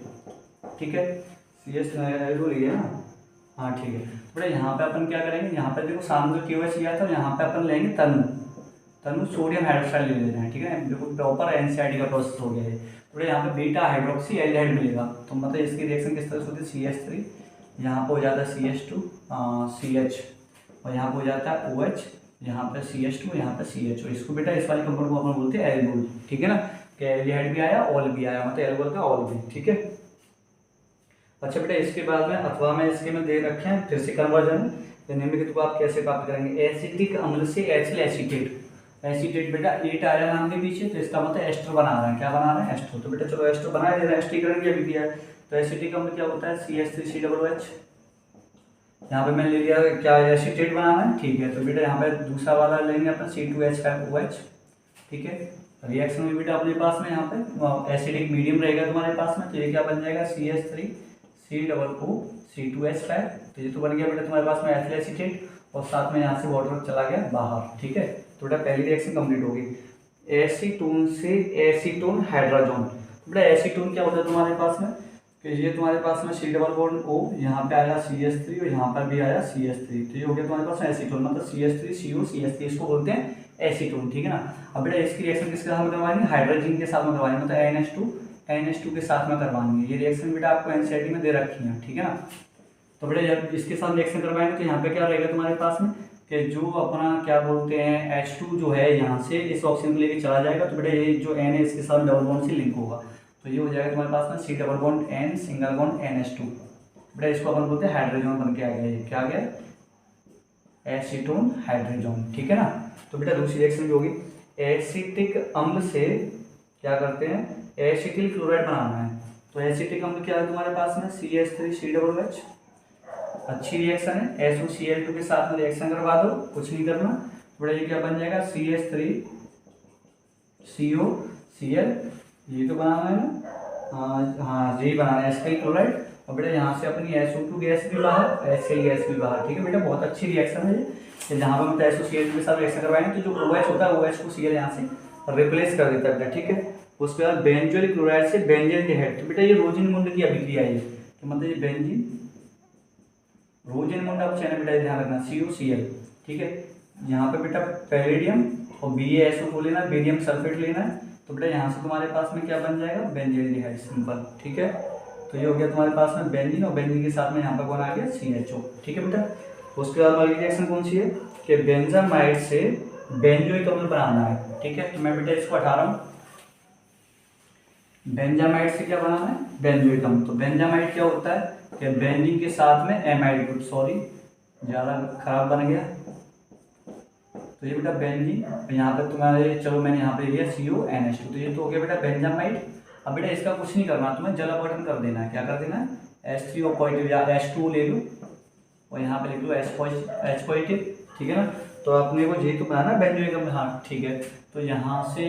ठीक है, CH एल्डोल लिया ना, हाँ ठीक है। बेटा यहाँ पे अपन क्या करेंगे, यहाँ पे देखो सांद्र KOH लिया था, यहाँ पे अपन लेंगे तनु सोडियम हाइड्रोक्साइड ले लेना है, ठीक है, बिल्कुल प्रॉपर एनसीईआरटी का प्रोसेस हो गया है। तो यहाँ पे बीटा हाइड्रोक्सी एल्डिहाइड मिलेगा, तो मतलब इसकी रिएक्शन किस तरह से होती है, CH3 यहाँ पे हो जाता है CH2 CH और यहाँ पे हो जाता है OH, यहाँ पे CH2 यहाँ पे CHO। इसको बेटा इस वाले कंपाउंड को अपन बोलते हैं एल्डोल, ठीक है ना, कि एल्डिहाइड भी आया ऑल भी आया, मतलब एल्कोहल का ऑल भी, ठीक है। अच्छा बेटा इसके बाद में अथवा में इसके में दे रखे हैं फिर से कन्वर्जन, तो निम्नलिखित को आप कैसे प्राप्त करेंगे, एसिटिक अम्ल से एथिल एसीटेट। एसीटेट बेटा एट आया नाम के पीछे, तो इसका मतलब एस्टर बना रहा है, क्या बना रहा है, एस्टर। तो बेटा चलो एस्टर बना दे रहा है, एस्टीकरण की अभिक्रिया है। तो एसिटिक अम्ल क्या होता है, CH3COOH। यहाँ पे मैंने ले लिया क्या, एसीटेट बनाना है, ठीक है। तो बेटा यहाँ पे दूसरा वाला लेंगे अपन C2H5OH, ठीक है। रिएक्शन में बेटा अपने पास में यहाँ पे एसिडिक मीडियम रहेगा तुम्हारे पास में, तो ये क्या बन जाएगा CH3COOC2H5, तो ये तो बन गया बेटा तुम्हारे पास में एथिल एसीटेट और साथ में यहाँ से वाटर चला गया बाहर, ठीक है। तो बेटा पहली रिएक्शन कंप्लीट होगी। एसीटोन से एसीटोन हाइड्रोजन, तो बेटा एसीटोन क्या होता है तुम्हारे पास में कि ये तुम्हारे पास में C+O, यहाँ पे आया CH3 और यहाँ पर भी आया CH3, तो ये हो गया तुम्हारे पास में एसीटोन, मतलब CH3CO CH3, इसको बोलते हैं एसीटोन, ठीक है ना। अब बेटा इसकी रिएक्शन किसके साथ में करवाएंगे, हाइड्रोजन के साथ में करवाएंगे, मतलब NH2 के साथ में करवाएंगे। ये रिएक्शन बेटा आपको एनसीईआरटी में दे रखी है, ठीक है ना। तो बेटा जब इसके साथ रिएक्शन करवाएंगे तो यहाँ पे क्या रहेगा तुम्हारे पास में कि जो अपना क्या बोलते हैं H2 जो है यहाँ से इस ऑक्सीजन को लेके चला जाएगा, तो बेटा ये जो N है इसके साथ डबल बॉन्ड से लिंक होगा, तो ये हो जाएगा तुम्हारे पास में C double bond N single bond NH2। बेटा इसको अपन बोलते हैं हाइड्रोजन बन के आ गया, ये क्या आ गया, एसीटोन हाइड्रोजन, ठीक है ना। तो बेटा दूसरी रिएक्शन भी होगी, एसिटिक अम्ल से क्या करते हैं, एसिटिल क्लोराइड बनाना है। तो एसिटिक अम्ल क्या है तुम्हारे पास में CH3COOH, अच्छी रिएक्शन है, SOCl2 के साथ में रिएक्शन करवा दो, कुछ नहीं करना। बेटा ये क्या बन जाएगा CH3COCl, ये तो बनाना है ना, हाँ यही बनाना है, एसिटिल क्लोराइड। और बेटा यहाँ से अपनी SO2 गैस भी बाहर, HCl गैस भी बाहर, ठीक है बेटा, बहुत अच्छी रिएक्शन है ये। जहाँ पर मतलब SOCl2 के साथ रिएक्शन करवाएंगे तो जो OH होता है OH को Cl यहाँ से रिप्लेस कर देता है बेटा, ठीक है। उसके बाद बेंजोइल क्लोराइड से बेंजीन, तो बेटा ये रोजिनमुंड की अभिक्रिया है, तो मतलब ये बेंजीन रोजिनमुंड आप चैनल बेटा ध्यान रखना COCl, ठीक है। यहाँ पे बेटा पैलेडियम और BaSO4 लेना है, बेरियम सल्फेट लेना है। तो बेटा यहाँ से तुम्हारे पास में क्या बन जाएगा, बेंजील्डिहाइड सिंपल। ठीक है, तो ये हो गया तुम्हारे पास में बेंजीन, और बेंजीन के साथ में यहाँ पर कौन आ गया, CHO। ठीक है बेटा, उसके बाद वाली रिएक्शन कौन सी है कि बेंजामाइड से बेंजोइक अम्ल बनाना है। ठीक है, तो मैं बेटा इसको हटा रहा हूँ। बेंजामाइड से क्या बनाना है, बेंजोइक अम्ल। तो बेंजामाइड क्या होता है कि बेंजीन के साथ में एमाइड ग्रुप, सॉरी ज़्यादा खराब बन गया। तो ये बेटा बेंजीन, यहाँ पे तुम्हारे, चलो मैंने यहाँ पे लिया CONH2, तो ये तो हो गया बेटा बेंजामाइड। अब बेटा इसका कुछ नहीं करना, तुम्हें जल अपघटन कर देना है। क्या कर देना है, H3O पॉजिटिव या H2 ले लो और यहाँ पे लिख लो H पॉजिटिव। ठीक है ना, तो अपने को ये तो बनाना बेंजोइक अम्ल। हाँ ठीक है, तो यहाँ से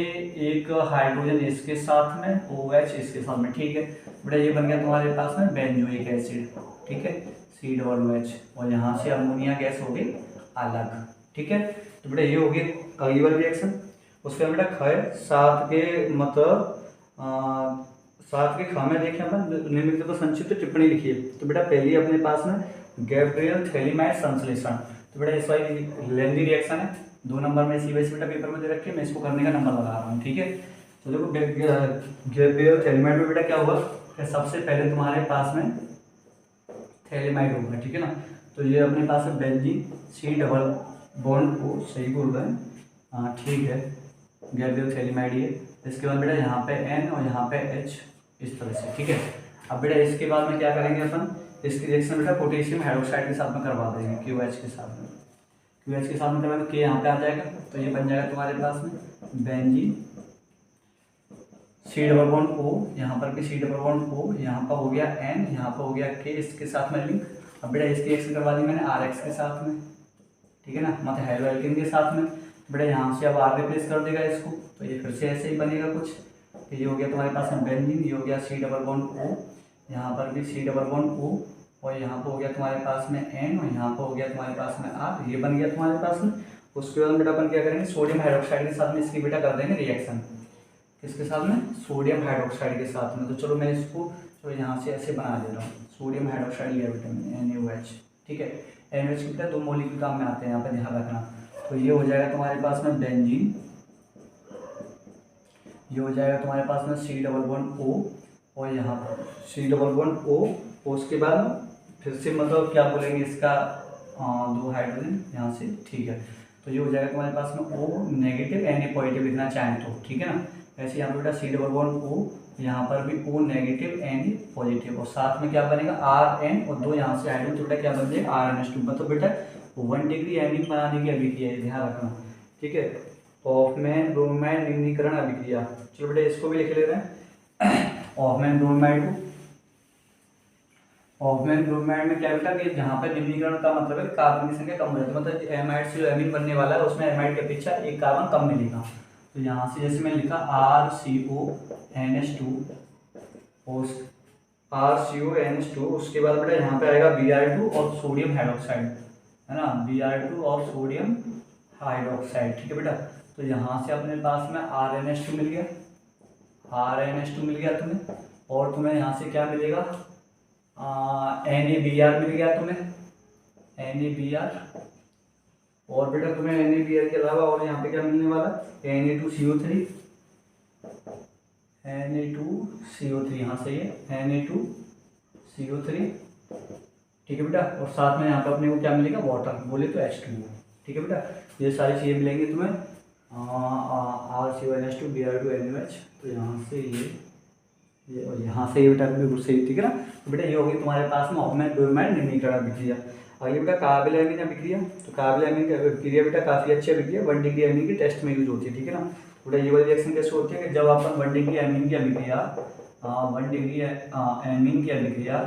एक हाइड्रोजन इसके साथ में, OH इसके साथ में। ठीक है बेटा, ये बन गया तुम्हारे पास में बेंजोइक एसिड। ठीक है, C OOH, और यहाँ से अमोनिया गैस हो गई अलग। ठीक है, तो बेटा ये हो गई अगली वाली रिएक्शन। उसके बाद बेटा खय सात के मतलब सात के खामे देखें अपन, निम्नलिखित पर संक्षिप्त टिप्पणी लिखिए। तो बेटा पहली अपने पास में गैब्रियल थैलीमाइड संश्लेषण। तो बेटा इस वाली लेंदी रिएक्शन है, 2 नंबर में इसी वजह से बेटा पेपर में दे रखे हैं, मैं इसको करने का नंबर लगा रहा हूँ। ठीक है, तो देखो गैब्रियल थैलीमाइड में बेटा क्या होगा कि सबसे पहले तुम्हारे पास में थैलीमाइड होगा। ठीक है ना, तो ये अपने पास है benzene, C double bond O, सही बोल रहे हैं, हाँ ठीक है, गैब्रियल थैलीमाइड ये। इसके बाद बेटा यहाँ पे N और यहाँ पे H इस तरह से। ठीक है, अब बेटा इसके बाद में क्या करेंगे अपन, इसकी रिएक्शन बेटा पोटेशियम हाइड्रोक्साइड के साथ में करवा देंगे, QH के साथ में। QH के साथ में करवाएंगे, K यहाँ पे आ जाएगा, तो ये बन जाएगा तुम्हारे पास में benzene, C double bond O, यहाँ पर भी C डबल बॉन्ड O, यहाँ पर हो गया N, यहाँ पर हो गया K, इसके साथ में लिंक। अब बेटा इसकी रिएक्शन करवा दी मैंने RX के साथ में। ठीक है ना, मतलब हेलोएल्केन के साथ में। बेटा यहाँ से अब R रिप्लेस कर देगा इसको, तो ये फिर से ऐसे ही बनेगा कुछ। तो ये हो गया तुम्हारे पास में बेंजीन, ये हो गया C डबल बॉन्ड O, यहाँ पर भी C डबल बॉन्ड O, और यहाँ पर हो गया तुम्हारे पास में N, और यहाँ पर हो गया तुम्हारे पास में R, ये बन गया तुम्हारे पास में। उसके बाद बेटा अपन क्या करेंगे, सोडियम हाइड्रोक्साइड के साथ में इसकी बेटा कर देंगे रिएक्शन। किसके साथ में, सोडियम हाइड्रोक्साइड के साथ में। तो चलो मैं इसको चलो यहाँ से ऐसे बना दे रहा हूँ, सोडियम हाइड्रोक्साइड लिया बेटा मैंने, NaOH। ठीक है, NaOH की बेटा 2 मॉलिक्यूल काम में आते हैं, यहाँ पे ध्यान रखना। तो ये हो जाएगा तुम्हारे पास में बेंजीन, ये हो जाएगा तुम्हारे पास में C डबल बॉन्ड O, और यहाँ C डबल बॉन्ड O, उसके बाद फिर से मतलब क्या बोलेंगे इसका 2 हाइड्रोजन यहाँ से। ठीक है, तो ये हो जाएगा तुम्हारे पास में O नेगेटिव, Na पॉजिटिव लिखना चाहें तो। ठीक है ना, ऐसे यहाँ पर बेटा C डबल बॉन्ड O, यहाँ पर भी O नेगेटिव, Na पॉजिटिव, और साथ में क्या बनेगा Rn, और 2 यहाँ से हाइड्रोजन, तो बेटा क्या बन जाएगा RnH2। मतलब बेटा 1 डिग्री एमिन बनाने की अभिक्रिया है, ध्यान रखना। ठीक है, ऑफमैन ब्रोमाइड निम्नीकरण अभिक्रिया। चलो बेटा इसको भी लिख ले रहे हैं ऑफमैन ब्रोमाइड को। ऑफमैन ब्रोमाइड में क्या बेटा कि जहाँ पे निम्नीकरण का मतलब है कार्बन की संख्या कम हो जाती है, मतलब एमाइड से जो एमीन बनने वाला है उसमें एमाइड के अपेक्षा एक कार्बन कम मिलेगा। तो यहाँ से जैसे मैंने लिखा RCONH2, RCONH2, उसके बाद बेटा यहाँ पे आएगा Br2 और सोडियम हाइड्रोक्साइड, है ना, Br2 और सोडियम हाइड्रोक्साइड। ठीक है बेटा, तो यहाँ से अपने पास में RnH2 मिल गया, RnH2 मिल गया तुम्हें, और तुम्हें यहाँ से क्या मिलेगा, NaBr मिल गया तुम्हें, NaBr, और बेटा तुम्हें NaBr के अलावा और यहाँ पे क्या मिलने वाला, Na2CO3, Na2CO3, यहाँ सही है, Na2CO3। ठीक है बेटा, और साथ में यहाँ पे अपने को क्या मिलेगा, वाटर, बोले तो H2O। ठीक है बेटा, ये सारी चीज़ें मिलेंगी तुम्हें, RCONH2, Br2, NaOH। तो यहाँ से ये और यहाँ से ये बेटा बिल्कुल सही। ठीक है ना, तो बेटा ये होगी तुम्हारे पास में ऑफमैन ब्रोमाइड निम्नीकरण अभिक्रिया। आगे बेटा कार्बन एमीन अभिक्रिया। तो कार्बन एमीन की अभिक्रिया बेटा काफ़ी अच्छी अभिक्रिया 1 डिग्री एमीन की टेस्ट में यूज होती है। ठीक है ना, बेटा ये वाली रिएक्शन कैसे होती है कि जब अपन 1 डिग्री एमीन की अभिक्रिया 1 डिग्री एमीन की अभिक्रिया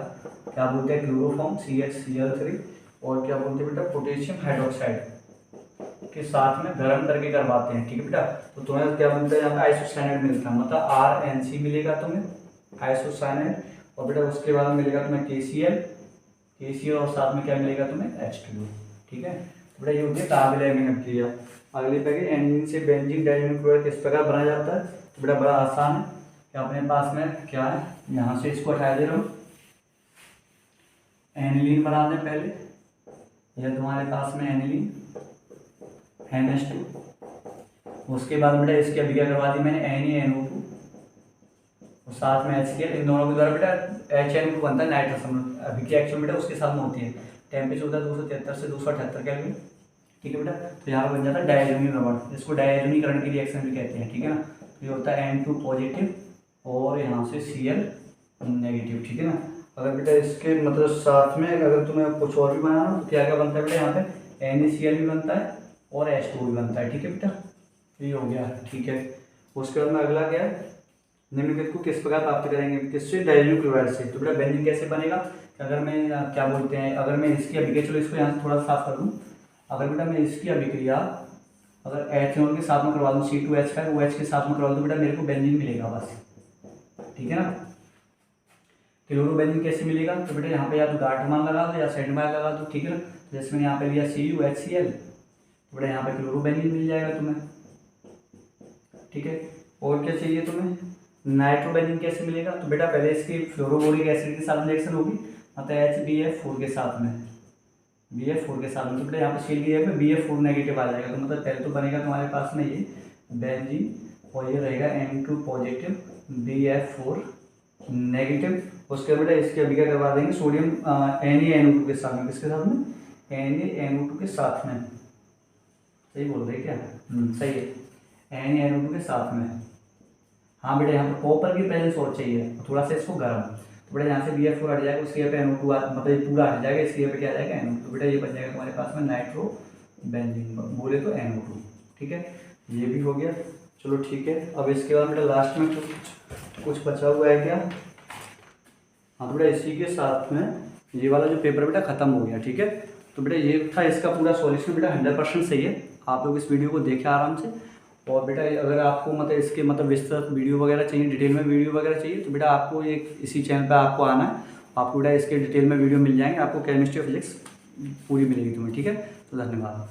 क्या बोलते हैं, क्लोरोफॉर्म CHCl3 और क्या बोलते हैं बेटा पोटेशियम हाइड्रोक्साइड के साथ में गर्म करके करवाते हैं। ठीक है बेटा, तो तुम्हें क्या मिलता है, यहाँ पे आइसोसाइनाइड मिलता है, मतलब RNC मिलेगा तुम्हें आइसोसाइनाइड, और बेटा उसके बाद मिलेगा तुम्हें KCl और साथ में क्या मिलेगा तुम्हें H2O। ठीक है, तो बेटा ये होती है कार्बन एमीन अभिक्रिया। अगली पैकेज एंजीन से बेंजीन डाइजीन क्लोराइड किस प्रकार बनाया जाता है। तो बेटा बड़ा आसान है कि अपने पास में क्या है, यहाँ से इसको हटा दे रहा हूँ, एनिलीन बना दें पहले, यह तुम्हारे पास में एनिलीन, NH2। उसके बाद बेटा इसकी अभी क्या करवा दी मैंने, NaNO2 और साथ में HCl। इन दोनों के द्वारा बेटा HNO2 बनता है नाइट्रस अम्ल। अभी की एक्शन बेटा उसके साथ में होती है। टेम्परेचर होता है 273 से 278 केल्विन, ठीक है बेटा। तो यहाँ पर बन जाता है डायजोनिक रबड़, जिसको डायजोनीकरण की रिएक्शन भी कहते हैं, ठीक है ना। तो ये होता है N2 पॉजिटिव और यहाँ से Cl नेगेटिव, ठीक है ना। अगर बेटा इसके मतलब साथ में अगर तुम्हें कुछ और भी बनाना तो क्या क्या बनता है बेटा, यहाँ पे NaCl भी बनता है और H2O भी बनता है, ठीक है बेटा। ये हो गया, ठीक है। उसके बाद में अगला क्या है, निम्नलिखित को किस प्रकार प्राप्त करेंगे, किससे, डायजोनिक क्लोराइड से। तो बेटा बेंजीन कैसे बनेगा, अगर मैं क्या बोलते हैं, अगर मैं इसकी अभिक्रिया, चलो इसको यहाँ से थोड़ा साफ कर दूँ। अगर बेटा मैं इसकी अभिक्रिया अगर एथेनॉल के साथ में करवा दूँ, C2H5 OH के साथ में करवा दूँ, बेटा मेरे को बेंजीन मिलेगा बस, ठीक है ना। क्लोरोबेंजीन कैसे मिलेगा, तो बेटा यहाँ पे या तो गाठ मान लगा दो या सेट मान लगा दो, ठीक है ना। जैसे मैंने यहाँ पे लिया CuHCl, तो बेटा यहाँ पे क्लोरोबेंजीन मिल जाएगा तुम्हें, ठीक है। और क्या चाहिए तुम्हें, नाइट्रोबेंजीन कैसे मिलेगा, तो बेटा पहले इसकी फ्लोरोबोरिक एसिड के साथ रिएक्शन होगी, मतलब HBF4 के साथ में, BF4 के साथ में। तो बेटा यहाँ पे ClBF में BF4 नेगेटिव आ जाएगा, तो मतलब पहले तो बनेगा तुम्हारे पास में ये बेंजीन और ये रहेगा N2 पॉजिटिव BF4 नेगेटिव। उसके बेटा इसकी अभी क्या करवा देंगे, सोडियम NaNO2 के साथ में, किसके साथ में, NaNO2 के साथ में, सही बोल रहे क्या, सही है, NaNO2 के साथ में। हाँ बेटा यहाँ पर कॉपर की प्रेजेंस और चाहिए, थोड़ा सा इसको गर्म। तो बेटा यहाँ से BF4 हट जाएगा, उसके यहाँ पे NO2 मतलब पूरा हट जाएगा, इसके यहाँ पे क्या आ जाएगा NO2। बेटा ये बन जाएगा तुम्हारे पास में नाइट्रोबेंजीन, बोले तो NO2, ठीक है। ये भी हो गया, चलो ठीक है। अब इसके बाद बेटा लास्ट में कुछ बचा हुआ है क्या, हाँ तो बेटा इसी के साथ में ये वाला जो पेपर बेटा खत्म हो गया, ठीक है। तो बेटा ये था इसका पूरा सॉल्यूशन, बेटा 100% सही है। आप लोग इस वीडियो को देखें आराम से। और बेटा अगर आपको मतलब इसके मतलब विस्तृत वीडियो वगैरह चाहिए, डिटेल में वीडियो वगैरह चाहिए, तो बेटा आपको एक इसी चैनल पर आपको आना है, आपको बेटा इसके डिटेल में वीडियो मिल जाएंगे, आपको केमिस्ट्री और फिजिक्स पूरी मिलेगी तुम्हें, ठीक है। तो धन्यवाद।